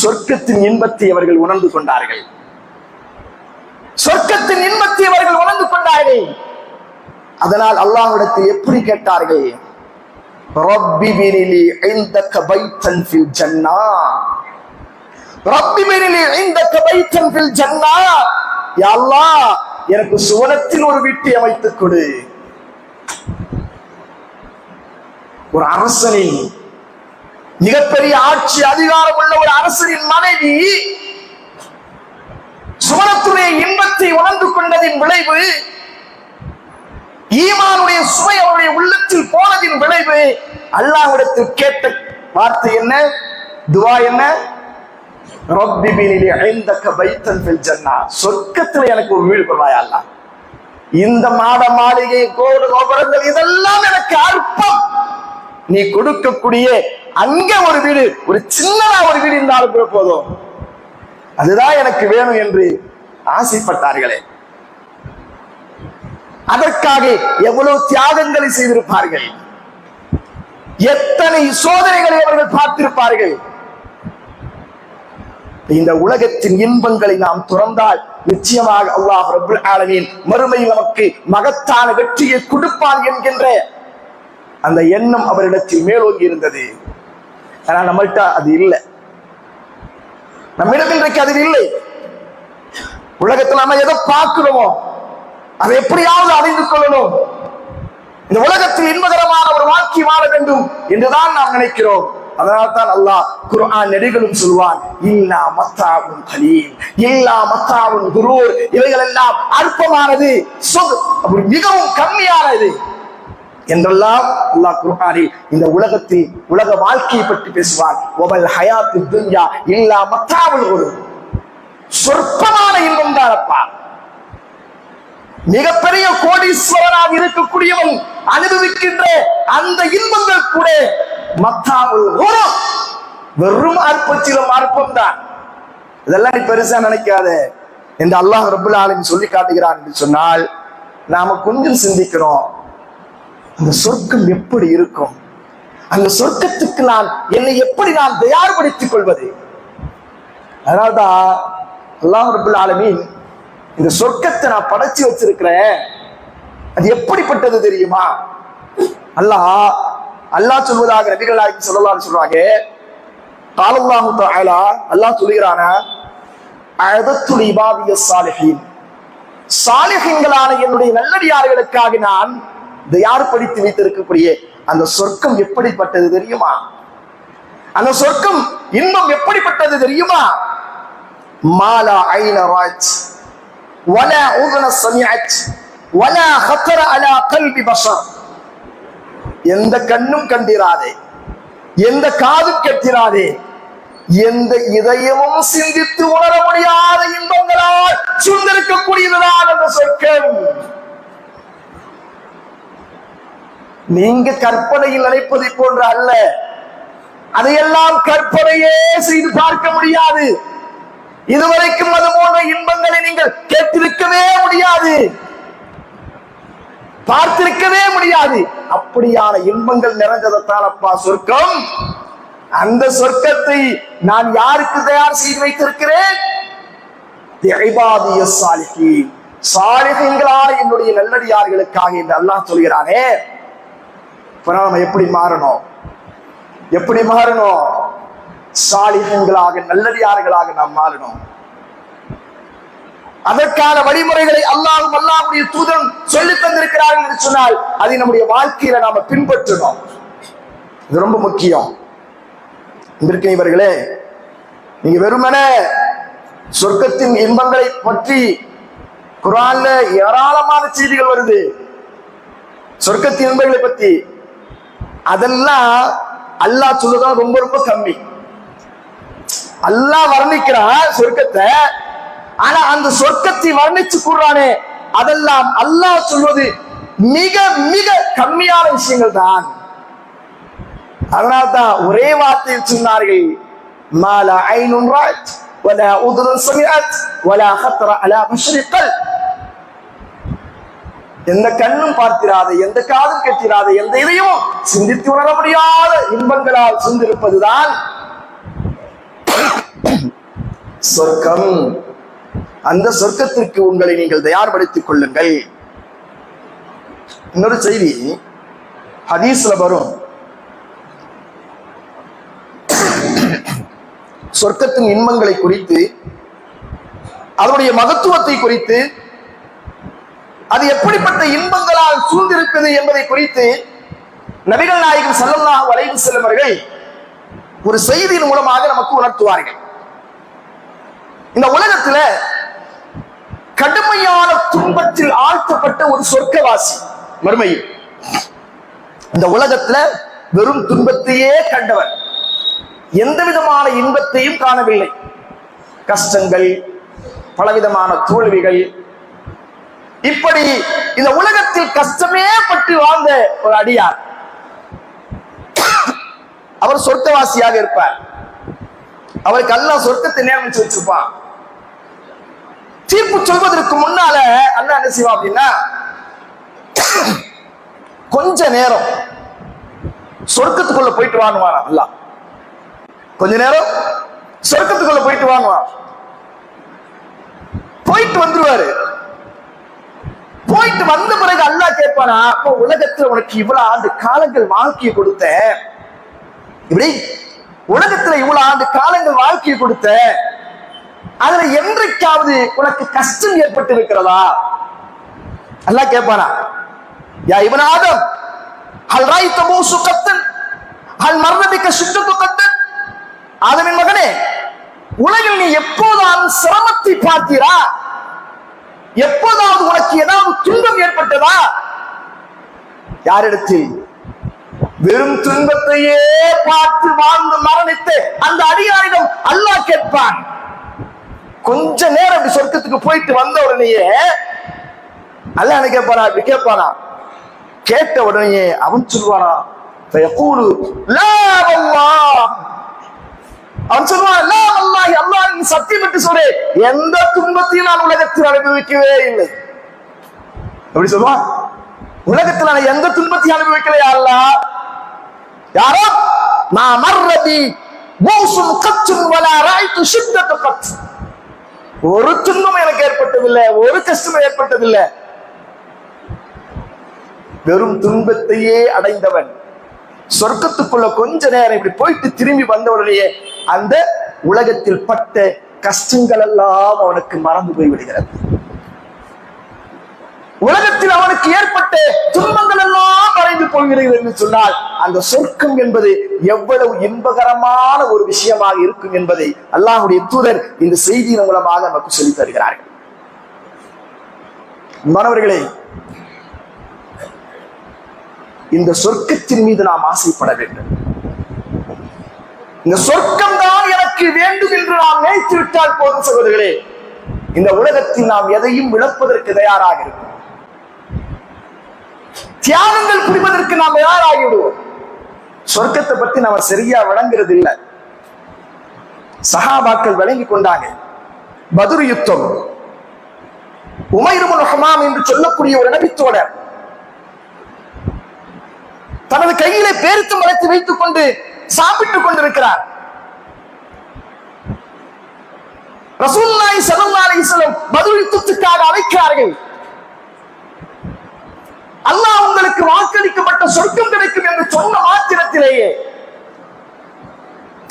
சொர்க்கத்தின் இன்பத்தை அவர்கள் உணர்ந்து கொண்டார்கள். சொர்க்கத்தின் இன்பத்தை அவர்கள் உணர்ந்து கொண்டார்கள். அதனால் அல்லாஹ்விடத்தில் எப்படி கேட்டார்கள்? ரப்பி பினிலி இந்தக பைத்தன் ஃபில் ஜன்னah, ரப்பி பினிலி இந்தக பைத்தன் ஃபில் ஜன்னah, யா அல்லாஹ் எனக்கு சுவனத்தில் ஒரு வீட்டை அமைத்துக் கொடு. ஒரு அரசனின், மிகப்பெரிய ஆட்சி அதிகாரம் உள்ள ஒரு அரசனின் மனைவி சுவனத்துடைய இன்பத்தை உணர்ந்து கொண்டதின் விளைவு, ஈமானுடைய சுவை அவருடைய உள்ளத்தில் போனதின் விளைவு, அல்லாஹ்விடத்தில் கேட்ட வார்த்தை என்ன? துவா என்ன? ரப்பி பினிலி இந்தக பைத்தன் ஃபில் ஜன்னah, சொர்க்கத்தில் எனக்கு ஒரு வீடு கொடுவாயா அல்லாஹ். இந்த மாட மாளிகை, கோடு கோபுரங்கள் இதெல்லாம் எனக்கு அற்பம். நீ கொடுக்கக்கூடிய அங்க ஒரு வீடு, ஒரு சின்னதா ஒரு வீடு இருந்தாலும் கூட போதும், அதுதான் எனக்கு வேணும் என்று ஆசைப்பட்டார்களே. அதற்காக எவ்வளவு தியாகங்களை செய்திருப்பார்கள், எத்தனை சோதனைகளை அவர்கள் பார்த்திருப்பார்கள். இந்த உலகத்தின் இன்பங்களை நாம் துறந்தால் நிச்சயமாக அல்லாஹ் ரப்பல் ஆலமீன் மறுமையில் நமக்கு மகத்தான வெற்றியை கொடுப்பான் என்கின்ற அந்த எண்ணம் அவரிடத்தில் மேலோங்கி இருந்தது. ஆனால் நம்மள்கிட்ட அது இல்லை, நம்மிடம் இன்றைக்கு அது இல்லை. உலகத்தில் நம்ம எதை பார்க்கிறோமோ அதை எப்படியாவது அடைந்து கொள்ளணும், இந்த உலகத்தில் இன்பகரமான ஒரு வாழ்க்கை வாழ வேண்டும் என்றுதான் நாம் நினைக்கிறோம். அதனால்தான் அல்லாஹ் குர்ஆன் நெறிகளும் சொல்வான், இல்லா மத்தாவுன் கலீல், இல்லா மத்தாவுன் குரூர், இவைகள் எல்லாம் அற்பமானது, மிகவும் கம்மியானது என்றெல்லாம் அல்லாஹ் குர்ஆனில் இந்த உலகத்தில் உலக வாழ்க்கையை பற்றி பேசுவார். வமல் ஹயாத்துத் துன்யா இல்லா மத்தாஉல் குரூர். சொற்பமான இன்பம் தானப்பா. மிகப்பெரிய கோடீஸ்வரனாக இருக்கக்கூடியவன் அனுபவிக்கின்ற அந்த இன்பங்கள் கூட மத்தாஉல் குரூர், வெறும் அற்பச்சிலும் அற்பம் தான். இதெல்லாம் நீ பெருசா நினைக்காத என்று அல்லாஹ் ரப்பல் ஆலமீன் சொல்லி காட்டுகிறான் என்று சொன்னால் நாம கொஞ்சம் சிந்திக்கிறோம். அந்த சொர்க்கம் எப்படி இருக்கும், அந்த சொர்க்கத்துக்கு என்னை எப்படி நான் தயார்படுத்திக் கொள்வது? அதனால்தான் அல்லாஹ் ரப்பல் ஆலமீன் இந்த சொர்க்கத்தை நான் படைச்சு வச்சிருக்கிறேன், அது எப்படிப்பட்டது தெரியுமா? அல்லாஹ் சொல்வதாக நபிகள் நாயகம் ஸல்லல்லாஹு அலைஹி சொல்றாங்க. அல்லாஹ் தஆலா அல்லாஹ் சொல்கிறானா, அஅதத்துல் இபாதியஸ் சாலிஹீன், சாலிஹீன்களான என்னுடைய நல்லடியார்களுக்காக நான் தயார்படுத்தி வைத்திருக்கக்கூடிய அந்த சொர்க்கம் எப்படிப்பட்டது தெரியுமா? அந்த சொர்க்கம் இன்பம் எப்படிப்பட்டது தெரியுமா? மாலா ஐன ராஜ் வலா உதுன சமிஅத் வலா ஹத்தர அலா கல்பி பஷர். எந்த கண்ணும் கண்டிராதே, எந்த காதும் கேட்கிறாதே, எந்த இதயமும் சிந்தித்து உணர முடியாத இன்பங்களால் சூழ்ந்திருக்கக்கூடியதுதான் அந்த சொர்க்கம். நீங்க கற்பனையில் நினைப்பதை போன்ற அல்ல. அதையெல்லாம் கற்பனையே செய்து பார்க்க முடியாது. இதுவரைக்கும் அது போன்ற இன்பங்களை நீங்கள் கேட்டிருக்கவே முடியாது, பார்த்திருக்கவே முடியாது. அப்படியான இன்பங்கள் நிறைந்ததான் அப்பா சொர்க்கம். அந்த சொர்க்கத்தை நான் யாருக்கு தயார் செய்து வைத்திருக்கிறேன்? சாலிஹீன்களான என்னுடைய நல்லடியார்களுக்காக என்று அல்லாஹ் சொல்கிறானே. நாம எப்படி மாறணும்? எப்படி மாறணும்? சாலிஹீன்களாக நல்லடியார்களாக நாம் மாறணும். அதற்கான வழிமுறைகளை அல்லாஹ்வும் அல்லாஹ்வுடைய தூதரும் சொல்லித் தந்திருக்கிறார்கள் என்று சொன்னால் அதை நம்முடைய வாழ்க்கையில நாம பின்பற்றணும். இது ரொம்ப முக்கியம். இவர்களே, நீங்க வெறுமனே சொர்க்கத்தின் இன்பங்களை பற்றி குர்ஆன்ல ஏராளமான செய்திகள் வருது. சொர்க்கத்தின் இன்பங்களை பற்றி அதெல்லாம் அல்லாஹ் சொல்லுதான் ரொம்ப ரொம்ப கம்மி. அல்லாஹ் வர்ணிக்கிறான் சொர்க்கத்தை, ஆனா அந்த சொர்க்கத்தை வர்ணிச்சு கூறானே அதெல்லாம் அல்லாஹ் சொல்வது மிக மிக கம்மியான விஷயங்கள் தான். அதனால்தான் ஒரே வார்த்தையில் சொன்னார்கள், மாலா ஐனுன் ரஅத் வலா உதுனுன் சமிஅத் வலா ஹத்தர அலா பஷரில் கல்ப். எந்த கண்ணும் பார்த்திராத, எந்த காதும் கேட்டிராத, எந்த இதயமும் சிந்தித்து உணர முடியாத இன்பங்களால் சூழ்ந்திருப்பதுதான் சொர்க்கம். அந்த சொர்க்கத்திற்கு உங்களை நீங்கள் தயார்படுத்திக் கொள்ளுங்கள். இன்னொரு செய்தி ஹதீஸ்ல வரும். சொர்க்கத்தின் இன்பங்களை குறித்து, அதனுடைய மகத்துவத்தை குறித்து, அது எப்படிப்பட்ட இன்பங்களால் சூழ்ந்திருக்கிறது என்பதை குறித்து நபிகள் நாயகம் ஸல்லல்லாஹு அலைஹி வஸல்லம் அவர்கள் ஒரு செய்தியின் மூலமாக நமக்கு உணர்த்துவார்கள். இந்த உலகத்துல கடுமையான துன்பத்தில் ஆழ்த்தப்பட்ட ஒரு சொர்க்கவாசி மறுமையில், இந்த உலகத்துல வெறும் துன்பத்தையே கண்டவர், எந்த விதமான இன்பத்தையும் காணவில்லை. கஷ்டங்கள், பலவிதமான தோல்விகள், இப்படி இந்த உலகத்தில் கஷ்டமே பட்டு வாழ்ந்த ஒரு அடியார் அவர் சொர்க்கவாசியாக இருப்பார். அவருக்கு அல்லாஹ் சொர்க்கத்தை நியமிச்சு வச்சிருப்பான். தீர்ப்பு சொல்வதற்கு முன்னால அல்லாஹ் என்ன செய்வான் அப்படின்னா, கொஞ்ச நேரம் சொர்க்கத்துக்குள்ள போயிட்டு வாங்குவான். அல்லாஹ் கொஞ்ச நேரம் சொர்க்கத்துக்குள்ள போயிட்டு வாங்குவான். போயிட்டு வந்துருவாரு. போயிட்டு வந்த பிறகு அல்லாஹ் கேட்பானா, அப்போ உலகத்துல உனக்கு இவ்வளவு ஆண்டு காலங்கள் வாழ்க்கையை கொடுத்த, இப்படி உலகத்துல இவ்வளவு ஆண்டு காலங்கள் வாழ்க்கையை கொடுத்த, அதுல என்றைக்காவது உனக்கு கஷ்டம் ஏற்பட்டு இருக்கிறதா? அல்லாஹ் கேட்பானா, யா இப்ன ஆதம் ஹல் ராய்த மூசுகத்தன் ஹல் மர்ரபிக ஷித்தத்துகத்தன். ஆதமின் மகனே, உலகில் நீ எப்போதாவது சிரமத்தை பார்த்தீரா? எப்போதாவது உனக்கு ஏதாவது துன்பம் ஏற்பட்டதா? யாரிடத்தில்? வெறும் துன்பத்தையே பார்த்து வாழ்ந்து மரணித்து அந்த அடியாரிடம் அல்லாஹ் கேட்பான். கொஞ்ச நேரம் அப்படி சொர்க்கத்துக்கு போயிட்டு வந்த உடனேயே அல்லாஹ் என்ன கேட்பானா? அப்படி கேட்பானா? கேட்ட உடனே அவன் சொல்வானா, அவன் சொல்லுவான், அல்லாஹ் சத்தியம் விட்டு சொல்றேன், எந்த துன்பத்தையும் நான் உலகத்தில் அனுபவிக்கவே இல்லை. எப்படி சொல்லுவான்? உலகத்தில் நான் எந்த துன்பத்தையும் அனுபவிக்கலையா அல்லாஹ்? யாரோ நான் மர்ரதி மௌசும் கச்சும் வலா ராய்து ஷித்தத்து கத், ஒரு துன்பம் எனக்கு ஏற்பட்டதில்லை, ஒரு கஷ்டம் ஏற்பட்டதில்லை. வெறும் துன்பத்தையே அடைந்தவன் சொர்க்கத்துக்குள்ள கொஞ்ச நேரம் இப்படி போயிட்டு திரும்பி வந்த உடனேயே அந்த உலகத்தில் பட்ட கஷ்டங்கள் எல்லாம் அவனுக்கு மறந்து போய்விடுகிறது. உலகத்தில் அவனுக்கு ஏற்பட்ட துன்பங்கள் எல்லாம் மறைந்து போய்விடுகிறது என்று சொன்னால் அந்த சொர்க்கம் என்பது எவ்வளவு இன்பகரமான ஒரு விஷயமாக இருக்கும் என்பதை அல்லாஹ்வுடைய தூதர் இந்த செய்தியின் மூலமாக நமக்கு சொல்லித் தருகிறார்கள். மாணவர்களே, இந்த சொர்க்கத்தின் மீது நாம் ஆசைப்பட வேண்டும். இந்த சொர்க்கம் தான் எனக்கு வேண்டும் என்று நாம் நினைத்து விட்டால் போதும் சகோதரர்களே, இந்த உலகத்தில் நாம் எதையும் இழப்பதற்கு தயாராக இருக்கும். தியாகங்கள் புரிவதற்கு நாம் தயாராகிவிடுவோம். சொர்க்கத்தை பத்தி நாம சரியா விளங்குறது இல்லை. சஹாபாக்கள் விளங்கி கொண்டாங்க. பத்ர் யுத்தம், உமைர் இப்னு ஹமாம் என்று சொல்லக்கூடிய ஒரு நபித்தோழர் தனது கையிலே பேரித்தம் வளர்த்து வைத்துக் கொண்டு சாப்பிட்டுக் கொண்டிருக்கிறார். ரசூலுல்லாஹி ஸல்லல்லாஹு அலைஹி வஸல்லம் பத்ர் யுத்தத்துக்காக அழைக்கிறார்கள். அல்லாஹ் உங்களுக்கு வாக்களிக்கப்பட்ட சொர்க்கம் கிடைக்கும் என்று சொன்ன மாத்திரத்திலேயே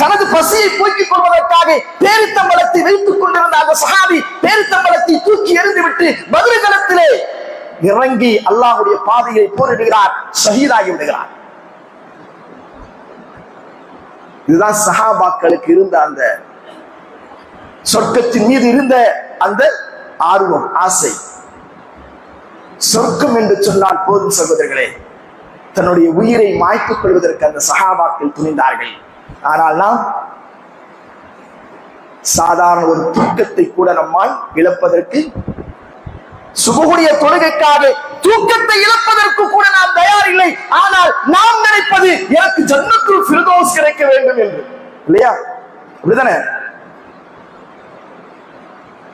தனது பசியை போக்கிக் கொள்வதற்காக பேரித்தம்பளத்தை வைத்துக் கொண்டிருந்த அந்த சஹாபி பேரித்தம்பளத்தை தூக்கி எறிந்துவிட்டு பத்ர் களத்திலே இறங்கி அல்லாஹ்வுடைய பாதையை போரிடுகிறார், ஷஹீதாகி விடுகிறார். இதுதான் சஹாபாக்களுக்கு இருந்த அந்த சொர்க்கத்தின் மீது இருந்த அந்த ஆர்வம், ஆசை. சொர்க்கம் என்று சொன்னால் போதும் சகோதரர்களே, தன்னுடைய உயிரை மாய்த்துக் கொள்வதற்கு அந்த சஹாபாக்கள் துணிந்தார்கள். ஆனால் நாம் சாதாரண ஒரு தூக்கத்தை கூட நம்மால் இழப்பதற்கு, சுபஹுடைய தொழுகைக்காக தூக்கத்தை இழப்பதற்கு கூட நாம் தயார் இல்லை. ஆனால் நாம் நினைப்பது எனக்கு ஜன்னத்துல் ஃபிர்தௌஸ் கிடைக்க வேண்டும் என்று, இல்லையா? அப்படிதானே?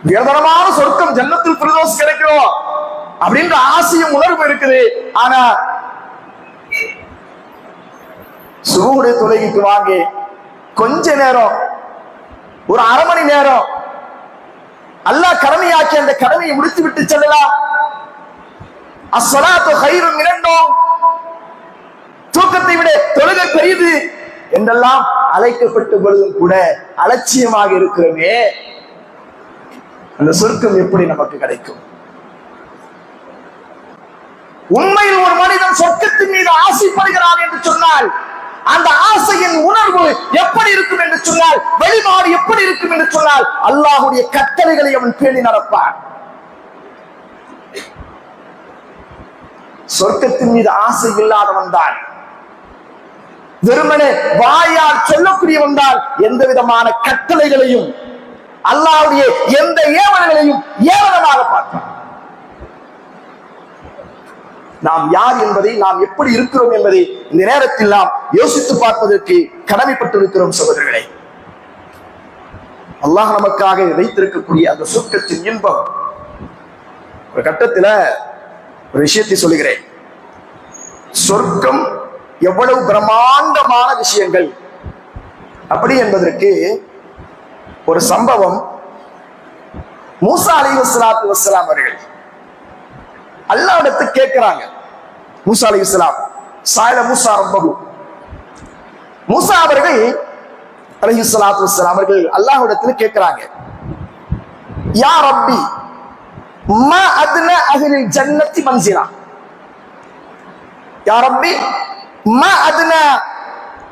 உயர்தரமான சொர்க்கம் ஜன்னத்துல் ஃபிர்தௌஸ் கிடைக்கும் அப்படின்ற ஆசையும் உணர்வு இருக்குது. ஆனா சுபஹுடைய தொழுகைக்கு வாங்க கொஞ்ச நேரம், ஒரு அரை மணி நேரம் அல்லாஹ் கடமையாக்கி அந்த கடமையை முடித்து விட்டு செல்லலாம். அஸ்ஸலாத்து கைரும் மினன்னௌம், தூக்கத்தை விட தொழுகை பெரியது என்றெல்லாம் அழைக்கப்பட்ட பொழுதும் கூட அலட்சியமாக இருக்கிறோமே, அந்த சொர்க்கம் எப்படி நமக்கு கிடைக்கும்? உண்மையில் ஒரு மனிதன் சொர்க்கத்தின் மீது ஆசைப்படுகிறான் என்று சொன்னால் அந்த ஆசையின் உணர்வு எப்படி இருக்கும் என்று சொன்னால், வெளிப்பாடு எப்படி இருக்கும் என்று சொன்னால், அல்லாஹ்வுடைய கட்டளைகளை அவன் பேணி நடப்பான். சொர்க்கத்தின் மீது ஆசை இல்லாதவன் தான், வெறுமனே வாயால் சொல்லக்கூடியவன் தான் எந்த விதமான கட்டளைகளையும் அல்லாஹ்வுடைய எந்த ஏவல்களையும் ஏவலமாக பார்ப்பான். நாம் யார் என்பதை, நாம் எப்படி இருக்கிறோம் என்பதை இந்த நேரத்தில் நாம் யோசித்து பார்ப்பதற்கு கடமைப்பட்டிருக்கிறோம் சகோதரர்களே. அல்லாஹ் நமக்காக வைத்திருக்கக்கூடிய அந்த சொர்க்கத்தின் இன்பம், ஒரு கட்டத்துல ஒரு விஷயத்தை சொல்லுகிறேன். சொர்க்கம் எவ்வளவு பிரம்மாண்டமான விஷயங்கள் அப்படி என்பதற்கு ஒரு சம்பவம். மூசா அலைஹிஸ்ஸலாத்து வஸ்ஸலாம் அவர்கள் அல்லாஹ்விடத்து கேட்கிறாங்க. மூசா அலைஹிஸ்ஸலாம் சாயல மூசா ரப்பஹு, மூசா அவர்கள் அலைஹிஸ்ஸலாத்து வஸ்ஸலாம் அவர்கள் அல்லாஹ்விடத்துல கேட்கிறாங்க, யா ரப்பி மா அத்னா அஹ்லில் ஜன்னத்தி மன்சிலா, யா ரப்பி மா அத்னா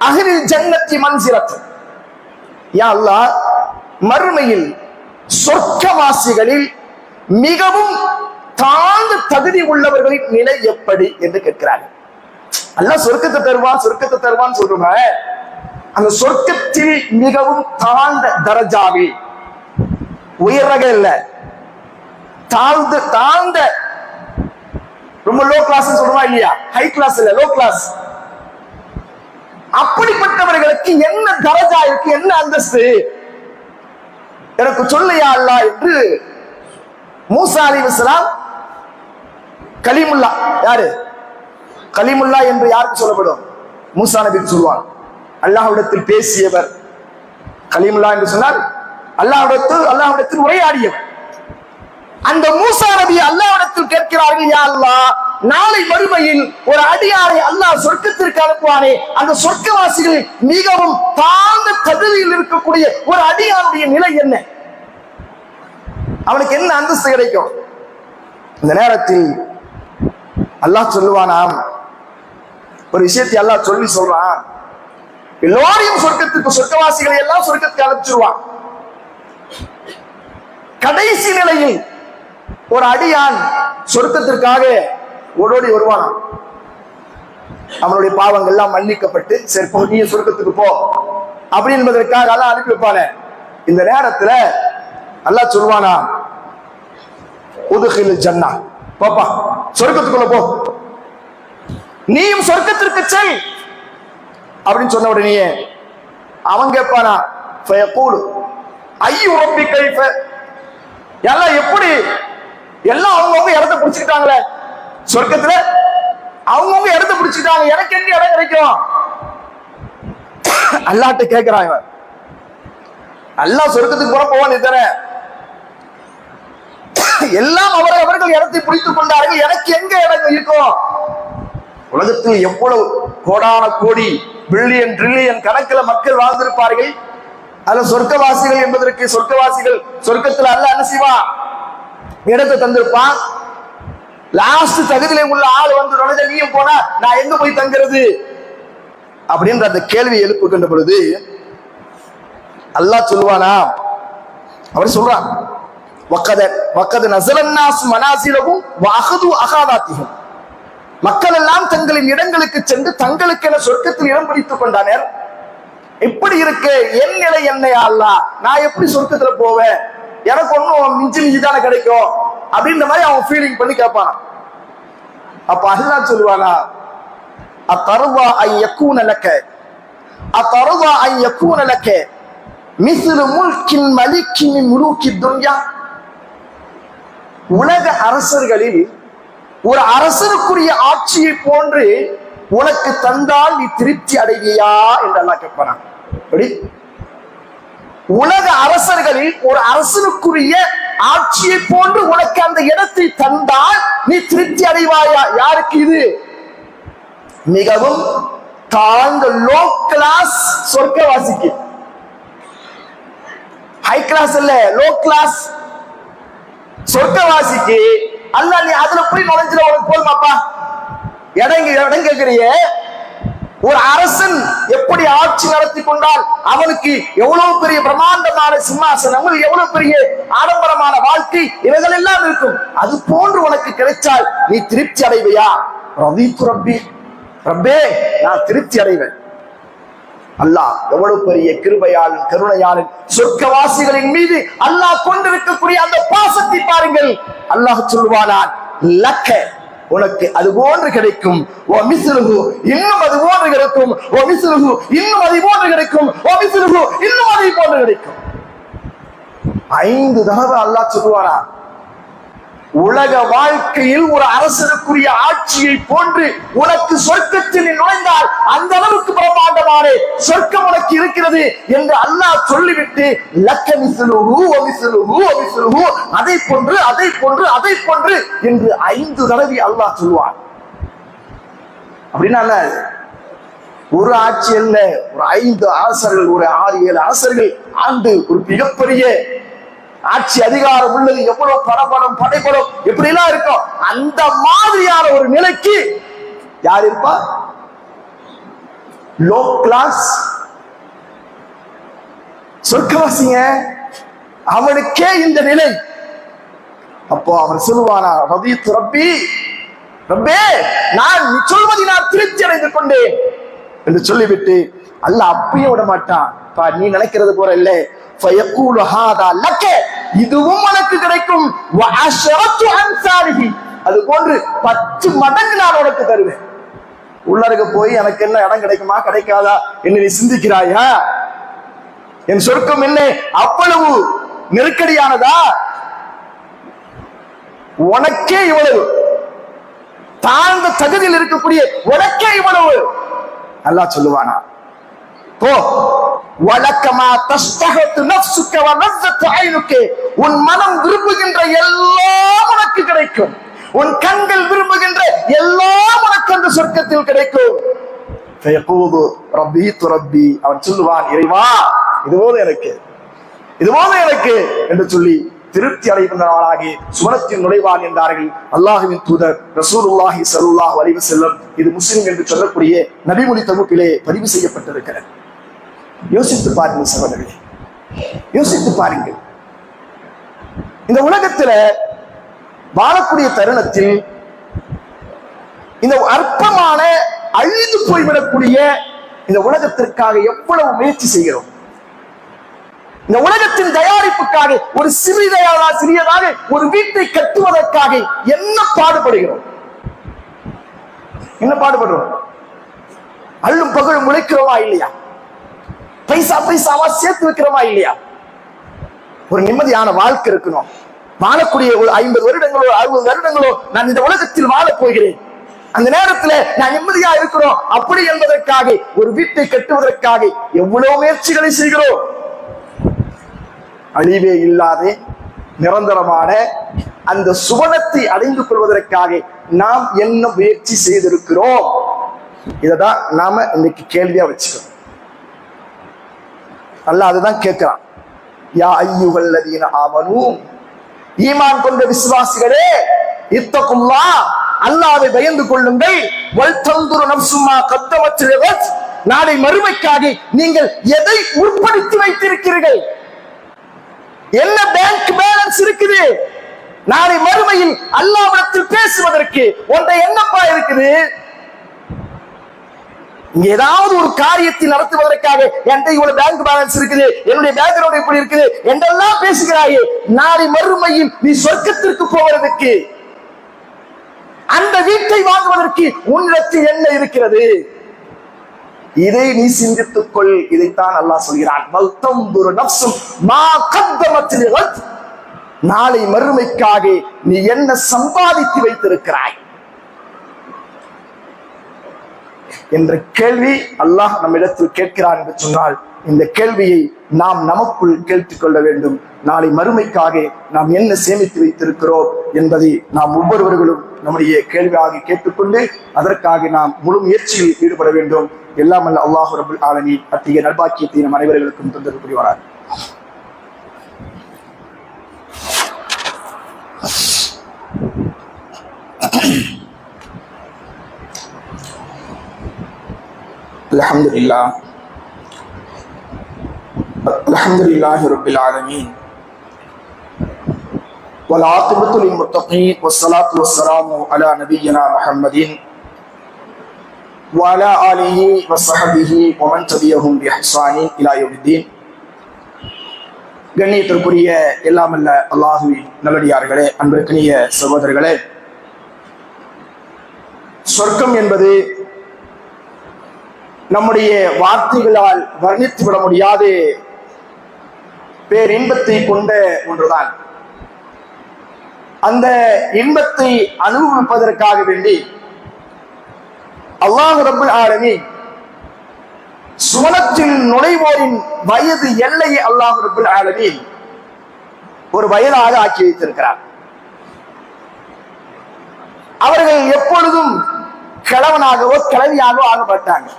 அஹ்லில் ஜன்னத்தி மன்சிலத், யா அல்லாஹ் மறுமையில் சொர்க்கவாசிகளில் மிகவும் தாழ்ந்த தகுதி உள்ளவர்களின் நிலை எப்படி என்று கேட்கிறார்கள். அல்லாஹ் சொர்க்கத்தை தருவான் சொர்க்கத்தை தருவான்னு சொல்றோமே, அந்த சொர்க்கத்தில் மிகவும் தாழ்ந்த தரஜாவில், உயர்ரக இல்ல, தாழ்ந்த ரொம்ப லோ கிளாஸ் சொல்றோமா இல்லையா, ஹை கிளாஸ் இல்ல, லோ கிளாஸ். அப்படிப்பட்டவர்களுக்கு என்ன தரஜா இருக்கு, என்ன அந்தஸ்து எனக்கு சொல்லையா அல்லாஹ் என்று மூசா அலைஹிஸ்ஸலாம் கலீமுல்லா, யாரு கலீமுல்லா என்று யாருக்கு சொல்லப்படும்? மூசா நபிக்கு சொல்வான். அல்லாஹ்விடத்தில் பேசியவர் கலீமுல்லா என்று சொன்னார். அல்லாஹ்விடத்தில் உரையாடியவர். அந்த மூசா நபி அல்லாஹ்விடத்தில் கேட்கிறார்கள், யா அல்லாஹ், நாளை மறுமையில் ஒரு அடியாரை அல்லாஹ் சொர்க்கத்திற்கு அனுப்புவானே, அந்த சொர்க்கவாசிகள் மிகவும் தாழ்ந்த தகுதியில் இருக்கக்கூடிய ஒரு அடியாருடைய நிலை என்ன, அவனுக்கு என்ன அந்தஸ்து கிடைக்கும்? இந்த நேரத்தில் அல்லாஹ் சொல்லுவானாம், ஒரு விஷயத்தை அல்லாஹ் சொல்றான், எல்லோரையும் சொர்க்கத்துக்கு, சொர்க்கவாசிகளை எல்லாம் சொர்க்கத்துக்கு அனுப்பிச்சிருவான். கடைசி நிலையில் ஒரு அடியான் சொர்க்கத்திற்காக ஓடோடி வருவானா, அவனுடைய பாவங்கள் எல்லாம் மன்னிக்கப்பட்டு சரி நீ சொர்க்கத்துக்கு போ அப்படி என்பதற்காக அல்லாஹ் அனுப்பி வைப்பானே. இந்த நேரத்துல அல்லாஹ் சொல்வானா, உதுகில் ஜன்னா, பாப்பா சொர்க்கத்துக்குள்ள போ, நீயும் சொர்க்கத்திற்கு செல் அப்படின்னு சொன்ன உடனே அவன் கேட்பானா, ஐயோ ரப்பி கைஃப, எல்லாம் எப்படி, எல்லாம் அவங்கவுங்க இடத்த பிடிச்சுக்கிட்டாங்களே சொர்க்கத்துல, அவங்கவுங்க இடத்த பிடிச்சுக்கிட்டாங்க, எனக்கு எங்க இடம் கிடைக்கும்? அல்லாஹ்ட்ட கேட்கிறான் இவன். அல்லாஹ் சொர்க்கத்துக்கு போவான் இத்தனை, எல்லாம் அவர்கள் இடத்தை பிடித்துக் கொண்டார்கள், எனக்கு எங்க இடம் இருக்கும்? உலகத்தில் எவ்வளவு கோடான கோடி பில்லியன் ட்ரில்லியன் கணக்கில் மக்கள் வாழ்ந்திருப்பார்கள். அதுல சொர்க்கவாசிகள் என்பதற்கு, சொர்க்கவாசிகள் சொர்க்கத்தில் அல்லாஹ் என்ன செய்வான், இடத்தை தந்திருப்பான். லாஸ்ட் தகுதியில உள்ள ஆள் வந்து நுழைஞ்ச நீயும் போனா நான் எங்க போய் தங்குறது அப்படின்ற அந்த கேள்வி எழுப்புகின்ற பொழுது அல்லாஹ் சொல்லுவானா, அவர் சொல்றான், வக்கத நஸலன்னாஸ் மனாசிலஹும் வஅഖது அகாதாத்திஹும், மக்கள் எல்லாம் தங்களின் இடங்களுக்கு சென்று தங்களுக்கென சொர்க்கத்தில் இடம் பிடித்துக் கொண்டனர். இப்படி இருக்கு என் நிலை என்னையா அல்லாஹ், நான் எப்படி சொர்க்கத்துல போவேன், எனக்கு ஒன்னும் மிஞ்சி தானே கிடைக்கும் அப்படின்ற மாதிரி அவன் ஃபீலிங் பண்ணி கேட்பான். அப்ப அல்லாஹ் சொல்லுவானா, அத்தர்வா ஐ யகூன லக, அத்தர்வா ஐ யகூன லக மிஸ்லு முல்கின் மலிக்கின் மின் முலூக்கி துன்யா, உலக அரசர்களில் ஒரு அரசனுக்குரிய ஆட்சியை போன்று உனக்கு தந்தால் நீ திருப்தி அடைவியா என்று அல்லாஹ் கேட்பானா. உலக அரசர்களில் ஒரு அரசனுக்குரிய ஆட்சியை போன்று உனக்கு அந்த இடத்தை தந்தால் நீ திருப்தி அடைவாயா? யாருக்கு இது? மிகவும் தாழ்ந்த லோ கிளாஸ் சொர்க்கவாசிக்கு. ஹை கிளாஸ் இல்ல, லோ கிளாஸ் சொர்க்கவாசிக்கு அல்லாஹ் நீ அதுல போய் நுழைஞ்சிட உனக்கு போதுமாப்பா, இடம் கேட்கிறியே. ஒரு அரசன் எப்படி ஆட்சி நடத்தி கொண்டால் அவனுக்கு எவ்வளவு பெரிய பிரம்மாண்டமான சிம்மாசனங்கள், எவ்வளவு பெரிய ஆடம்பரமான வாழ்க்கை, இவைகள் எல்லாம் இருக்கும். அது போன்று உனக்கு கிடைச்சால் நீ திருப்தி அடைவையா? ரதீத்து ரப்பி, ரப்பே நான் திருப்தி அடைவேன். அல்லாஹ் எவ்வளவு பெரிய கிருபையாளன், கருணையாளன். சொர்க்கவாசிகளின் மீது அல்லாஹ் கொண்டிருக்கக்கூடிய அந்த பாசத்தை பாருங்கள். அல்லாஹ் சொல்வானான், லக்க உனக்கு அது போன்று கிடைக்கும், இன்னும் அது போன்று கிடைக்கும், இன்னும் அது போன்று கிடைக்கும், இன்னும் அதை போன்று கிடைக்கும். 5 தடவை அல்லாஹ் சொல்லுவானா, உலக வாழ்க்கையில் ஒரு அரசனுக்குரிய ஆட்சியை போன்று உனக்கு சொர்க்கத்தில் நுழைந்தால் அந்த அளவுக்கு பிரமாண்டமான சொர்க்கம் உனக்கு இருக்கிறது என்று அல்லாஹ் சொல்லிவிட்டு அதை போன்று அதை போன்று அதை போன்று என்று 5 தடவை அல்லாஹ் சொல்வான். அப்படின்னா ஒரு ஆட்சி அல்ல, ஒரு 5 அரசர்கள், ஒரு 6-7 அரசர்கள் ஆண்டு ஒரு மிகப்பெரிய ஆட்சி அதிகாரம் உள்ளது, எவ்வளவு பணபலம் படைபலம் எப்படி எல்லாம் இருக்கும். அந்த மாதிரியான ஒரு நிலைக்கு யார் இருப்பா? லோ கிளாஸ் சொர்க்கவாசிங்க, அவனுக்கே இந்த நிலை. அப்போ அவர் சொல்லுவானா, ரதீத்து ரப்பி, ரப்பே, நான் சொல்வதை நான் திருப்தி அடைந்து கொண்டேன் என்று சொல்லிவிட்டு அல்லாஹ் அப்பயும் விட மாட்டான். நீ நினைக்கிறது போல இல்ல, ஃபயகூலு ஹாதா லக்க, இதுவும் உனக்கு கிடைக்கும், வ அஷரத்து அன்சாரிஹி, அது போன்று 10 மடங்கு நான் உனக்கு தருவேன். உள்ளாருக்கு போய் எனக்கு என்ன இடம் கிடைக்குமா கிடைக்காதா என்று நீ சிந்திக்கிறாயா? என் சொர்க்கம் என்ன அவ்வளவு நெருக்கடியானதா? உனக்கே இவ்வளவு தாழ்ந்த தகுதியில் இருக்கக்கூடிய உனக்கே இவ்வளவு அல்லாஹ் சொல்லுவானா? போ, வலக்கமா தஸ்தஹத்து நஃப்ஸுக வ லஸ்ஸத்து ஐனுக, உன் மனம் விரும்புகின்ற எல்லாம் உனக்கு கிடைக்கும், உன் கண்கள் விரும்புகின்ற எல்லாம் உனக்கு அந்த சொர்க்கத்தில் கிடைக்கும். ஃபயகூது ரப்பீது ரப்பி, அவன் சொல்லுவான், இறைவா இதுபோது எனக்கு, இதுபோது எனக்கு என்று சொல்லி திருப்தி அடைகின்றவனாகி சுவனத்தில் நுழைவான் என்றார்கள் அல்லாஹ்வின் தூதர் ரசூலுல்லாஹி ஸல்லல்லாஹு அலைஹி வஸல்லம். இது முஸ்லிம் என்று சொல்லக்கூடிய நபிமொழி தொகுப்பிலே பதிவு செய்யப்பட்டிருக்கிறது. யோசித்து பாருங்கள் சகோதரர்களே, யோசித்து பாருங்கள். இந்த உலகத்துல வாழக்கூடிய தருணத்தில் இந்த அற்பமான அழிந்து போய்விடக்கூடிய இந்த உலகத்திற்காக எவ்வளவு முயற்சி செய்கிறோம். இந்த உலகத்தின் தயாரிப்புக்காக ஒரு சிறியதாக ஒரு வீட்டை கட்டுவதற்காக என்ன பாடுபடுகிறோம், என்ன பாடுபடுறோம்? அள்ளும் பகலும் உழைக்கிறோமா இல்லையா? பைசாவா சேர்த்து வைக்கிறோமா இல்லையா? ஒரு நிம்மதியான வாழ்க்கை இருக்கணும். வாழக்கூடிய ஒரு 50 வருடங்களோ 60 வருடங்களோ நான் இந்த உலகத்தில் வாழப் போகிறேன், அந்த நேரத்தில் நான் நிம்மதியா இருக்கிறோம் அப்படி என்பதற்காக ஒரு வீட்டை கட்டுவதற்காக எவ்வளவு முயற்சிகளை செய்கிறோம். அழிவே இல்லாத நிரந்தரமான அந்த சுவனத்தை அடைந்து கொள்வதற்காக நாம் என்ன முயற்சி செய்திருக்கிறோம்? இததான் நாம இன்னைக்கு கேள்வியா வச்சுக்கிறோம். அல்லாஹ் அதுதான் கேட்கிறான். யா அய்யுஹல்லதீன ஆமனூ, ஈமான் கொண்ட விசுவாசிகளே, இத்தகுல்லாஹ், அல்லாஹ்வை பயந்து கொள்ளுங்கள், வல் தன்துரு நஃப்ஸும் மா கத்தமத் லிகத், நாளை மறுமைக்காக நீங்கள் எதை உட்படுத்தி வைத்திருக்கிறீர்கள்? என்ன பேங்க் பேலன்ஸ் இருக்குது? நாளை மறுமையில் அல்லாஹ்விடத்தில் பேசுவதற்கு ஒன்றை என்னப்பா இருக்குது? இங்க ஏதாவது ஒரு காரியத்தை நடத்துவதற்காக என்கிட்ட இவ்வளவு பேங்க் பேலன்ஸ் இருக்குது, என்னுடைய பேக்ரவுண்ட் இப்படி இருக்குது என்றெல்லாம் பேசுகிறாயே, நாளை மறுமையில் நீ சொர்க்கத்திற்கு போவதற்கு, அந்த வீட்டை வாங்குவதற்கு உன்னிடத்தில் என்ன இருக்கிறது? இதை நீ சிந்தித்துக் கொள். இதைத்தான் அல்லாஹ் சொல்கிறான், நாளை மறுமைக்காக நீ என்ன சம்பாதித்து வைத்திருக்கிறாய் என்ற கேள்வி அல்லாஹ் நம்மிடத்தில் கேட்கிறான் என்று சொன்னால், இந்த கேள்வியை நாம் நமக்குள் கேட்டுக் கொள்ள வேண்டும். நாளை மறுமைக்காக நாம் என்ன சேமித்து வைத்திருக்கிறோம் என்பதை நாம் ஒவ்வொருவர்களும் நம்முடைய கேள்வியாக கேட்டுக்கொண்டு அதற்காக நாம் முழு முயற்சியில் ஈடுபட வேண்டும். எல்லாம் அல்ல அல்லாஹ் ரப்பல் ஆலமீன் அத்தகைய நல்பாக்கியத்தை நம் அனைவர்களுக்கும் தந்தருள் புரிவார். அல்ஹம்துலில்லாஹ் அல்ஹம்துலில்லாஹி ரப்பில் ஆலமீன் வல் ஆகிபத்து லில் முத்தகீன் வஸ்ஸலாத்து வஸ்ஸலாமு அலா நபியினா முஹம்மதின் வ அலா ஆலிஹி வஸஹபிஹி வ மன் தபியஹும் பி இஹ்சானின் இலா யௌமித்தீன். கண்ணியத்திற்குரிய எல்லாம் அல்ல அல்லாஹ்வின் நல்லடியார்களே, அன்பிற்கினிய சகோதரர்களே, சொர்க்கம் என்பது நம்முடைய வார்த்தைகளால் வர்ணித்து விட முடியாத பேரின்பத்தை கொண்ட ஒன்றுதான். அந்த இன்பத்தை அனுபவிப்பதற்காக வேண்டி அல்லாஹ் ரப்பல் ஆலமீன் சுவனத்தில் நுழைவோரின் வயது எல்லையை அல்லாஹ் ரப்பல் ஆலமீன் ஒரு வயதாக ஆக்கி வைத்திருக்கிறார். அவர்கள் எப்பொழுதும் கிழவனாகவோ கிழவியாகவோ ஆக மாட்டாங்க.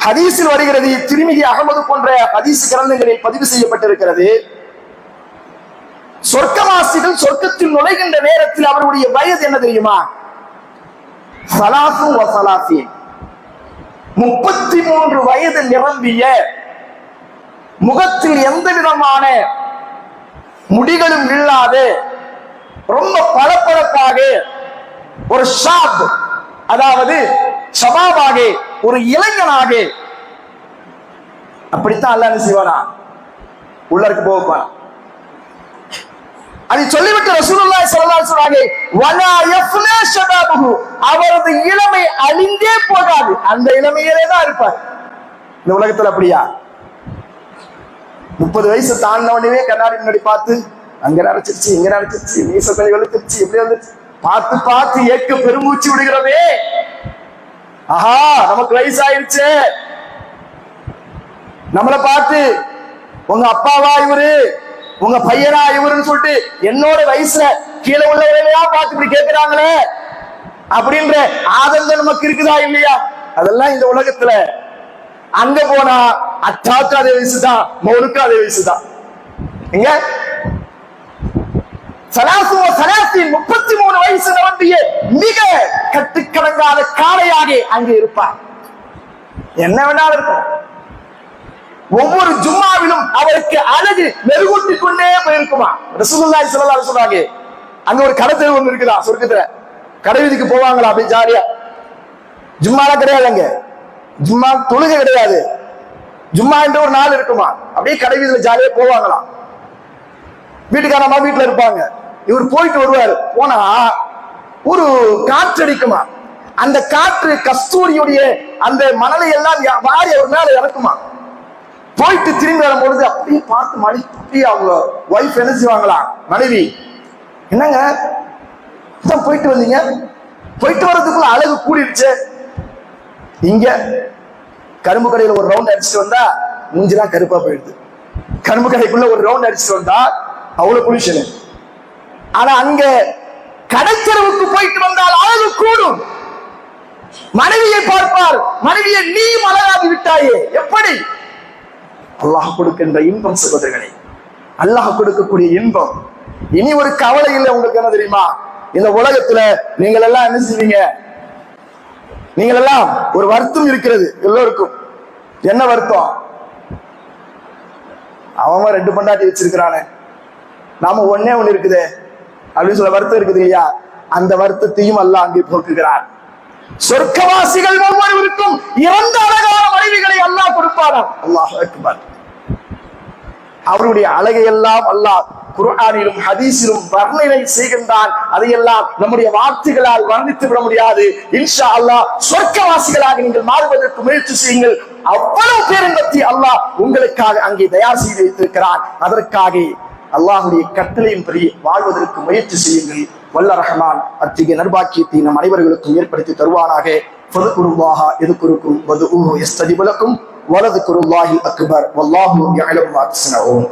ஹதீஸில் வருகிறது, திருமிதி அகமது போன்ற ஹதீஸ் கிரந்தங்களில் பதிவு செய்யப்பட்டிருக்கிறது, சொர்க்கவாசிகள் சொர்க்கத்தில் நுழைகின்ற நேரத்தில் அவருடைய வயது என்ன தெரியுமா? 33 வயது நிரம்பிய, முகத்தில் எந்த விதமான முடிகளும் இல்லாத, ரொம்ப பளபளப்பாக ஒரு ஷாப், அதாவது ஷபாபாக, ஒரு இளைஞனாக. அப்படித்தான் அல்லாஹ் என்ன செய்வானா, உள்ளருக்கு போவானா. அதை சொல்லிவிட்டு ரசூலுல்லாஹி ஸல்லல்லாஹு அலைஹி சொல்றாங்க, வலா யஃப்னா ஷபாபுஹு, அவரது இளமை அழிந்தே போகாது, அந்த இளமையிலே தான் இருப்பார். இந்த உலகத்துல அப்படியா? 30 வயசு தாண்டின உடனே கண்ணாடி முன்னாடி பார்த்து அங்க நரைச்சிருச்சு, இங்க நரைச்சிருச்சு, மீசத்தை வெளுத்துருச்சு, எப்படி வந்துருச்சு பார்த்து பார்த்து ஏக்க பெருமூச்சு விடுகிறதே. ஆஹா, நமக்கு வயசாயிருச்சு. நம்மளை பார்த்து உங்க அப்பாவா இவரு, உங்க பையனா இவருன்னு சொல்லிட்டு என்னோட வயசுல கீழே உள்ளவரையா பார்த்து இப்படி கேட்கிறாங்களே அப்படின்ற ஆதங்கம் நமக்கு இருக்குதா இல்லையா? அதெல்லாம் இந்த உலகத்துல. அங்க போனா அத்தாக்கு அதே வயசுதான், மௌனுக்கு அதே வயசுதான். இங்க 33 வயசு நிரம்பிய மிக கட்டுக்கடங்காத காளையாக அங்கே இருப்பார். என்ன வேணாலும் இருக்கும். ஒவ்வொரு ஜும்மாவிலும் அவருக்கு அழகு மெருகூட்டிக் கொண்டே போயிருக்குமா. ரசூலுல்லாஹி ஸல்லல்லாஹு அலைஹி சொல்றாங்க, அங்க ஒரு கடை தெரு ஒண்ணு இருக்குதா சொர்க்கத்துல. கடை வீதிக்கு போவாங்களா அப்படி ஜாலியா. ஜும்மால கிடையாது, அங்க ஜும்மா தொழுகை கிடையாது. ஜும்மா என்ற ஒரு நாள் இருக்குமா, அப்படியே கடை வீதியில ஜாலியா போவாங்களாம். வீட்டுக்காரமா வீட்டுல இருப்பாங்க. இவர் போயிட்டு வருவாரு. போனா ஒரு காற்று அடிக்குமா. அந்த காற்று கஸ்தூரியுடைய அந்த மணலை எல்லாம் வாரி அவர் மேல இறக்குமா. போயிட்டு திரும்பி வரும்பொழுது அப்படியே பார்த்து மணி அவங்க வைஃப் என்ன செய்வாங்களா, மனைவி, என்னங்க போயிட்டு வந்தீங்க, போயிட்டு வர்றதுக்குள்ள அழகு கூடிருச்சு. இங்க கரும்பு கடையில ஒரு ரவுண்ட் அடிச்சுட்டு வந்தா மூஞ்சிலாம் கருப்பா போயிடுது. கரும்பு கடைக்குள்ள ஒரு ரவுண்ட் அடிச்சுட்டு வந்தா அவ்வளவு பொல்யூஷன். ஆனா அங்க கடைத்தெருவுக்கு போயிட்டு வந்தால் அழகு கூடும். மனைவியை பார்ப்பார், மனைவியை நீ அழகாகி விட்டாயே. எப்படி? அல்லாஹ் கொடுக்கின்ற இன்பம் சகோதரர்களே, அல்லாஹ் கொடுக்கக்கூடிய இன்பம். இனி ஒரு கவலை இல்லை. உங்களுக்கு என்ன தெரியுமா, இந்த உலகத்துல நீங்கள் எல்லாம் என்ன செய்வீங்க, நீங்கள் எல்லாம் ஒரு வருத்தம் இருக்கிறது எல்லோருக்கும். என்ன வருத்தம்? அவன் 2 பொண்டாட்டி வச்சிருக்கிறானே, நாம ஒன்னே ஒண்ணு இருக்குது அப்படின்னு சொல்ல வருத்தம் இருக்குது இல்லையா? அந்த வருத்தத்தையும் அல்லாஹ் அங்கே போக்குகிறார். சொர்க்கவாசிகள் ஒவ்வொருவருக்கும் இறந்த அழகான மனைவிகளை அல்லாஹ் கொடுப்பாராம். அல்லாஹ் அக்பர். அவருடைய அழகை எல்லாம் அல்லாஹ் குர்ஆனிலும் ஹதீஸிலும் வர்ணனை செய்கின்றான். அதையெல்லாம் நம்முடைய வார்த்தைகளால் வர்ணித்து விட முடியாது. இன்ஷா அல்லாஹ் சொர்க்கவாசிகளாக நீங்கள் மாறுவதற்கு முயற்சி செய்யுங்கள். அவ்வளவு பேரின்பத்தை அல்லாஹ் உங்களுக்காக அங்கே தயார் செய்து வைத்திருக்கிறான். அதற்காக அல்லாஹுடைய கட்டளையின்படி வாழ்வதற்கு முயற்சி செய்யுங்கள். வல்ல ரஹ்மான் அத்தகைய நற்பாக்கியத்தை நம் அனைவர்களுக்கும் ஏற்படுத்தி தருவானாக. ஃபதுகுருல்லாஹ யதுகுருக்கும் வதுஊஹு யஸ்தஜிபு லக்கும் வலதுகுருல்லாஹில் அக்பர் வல்லாஹு யஅலமு மா தஸ்னஊன்.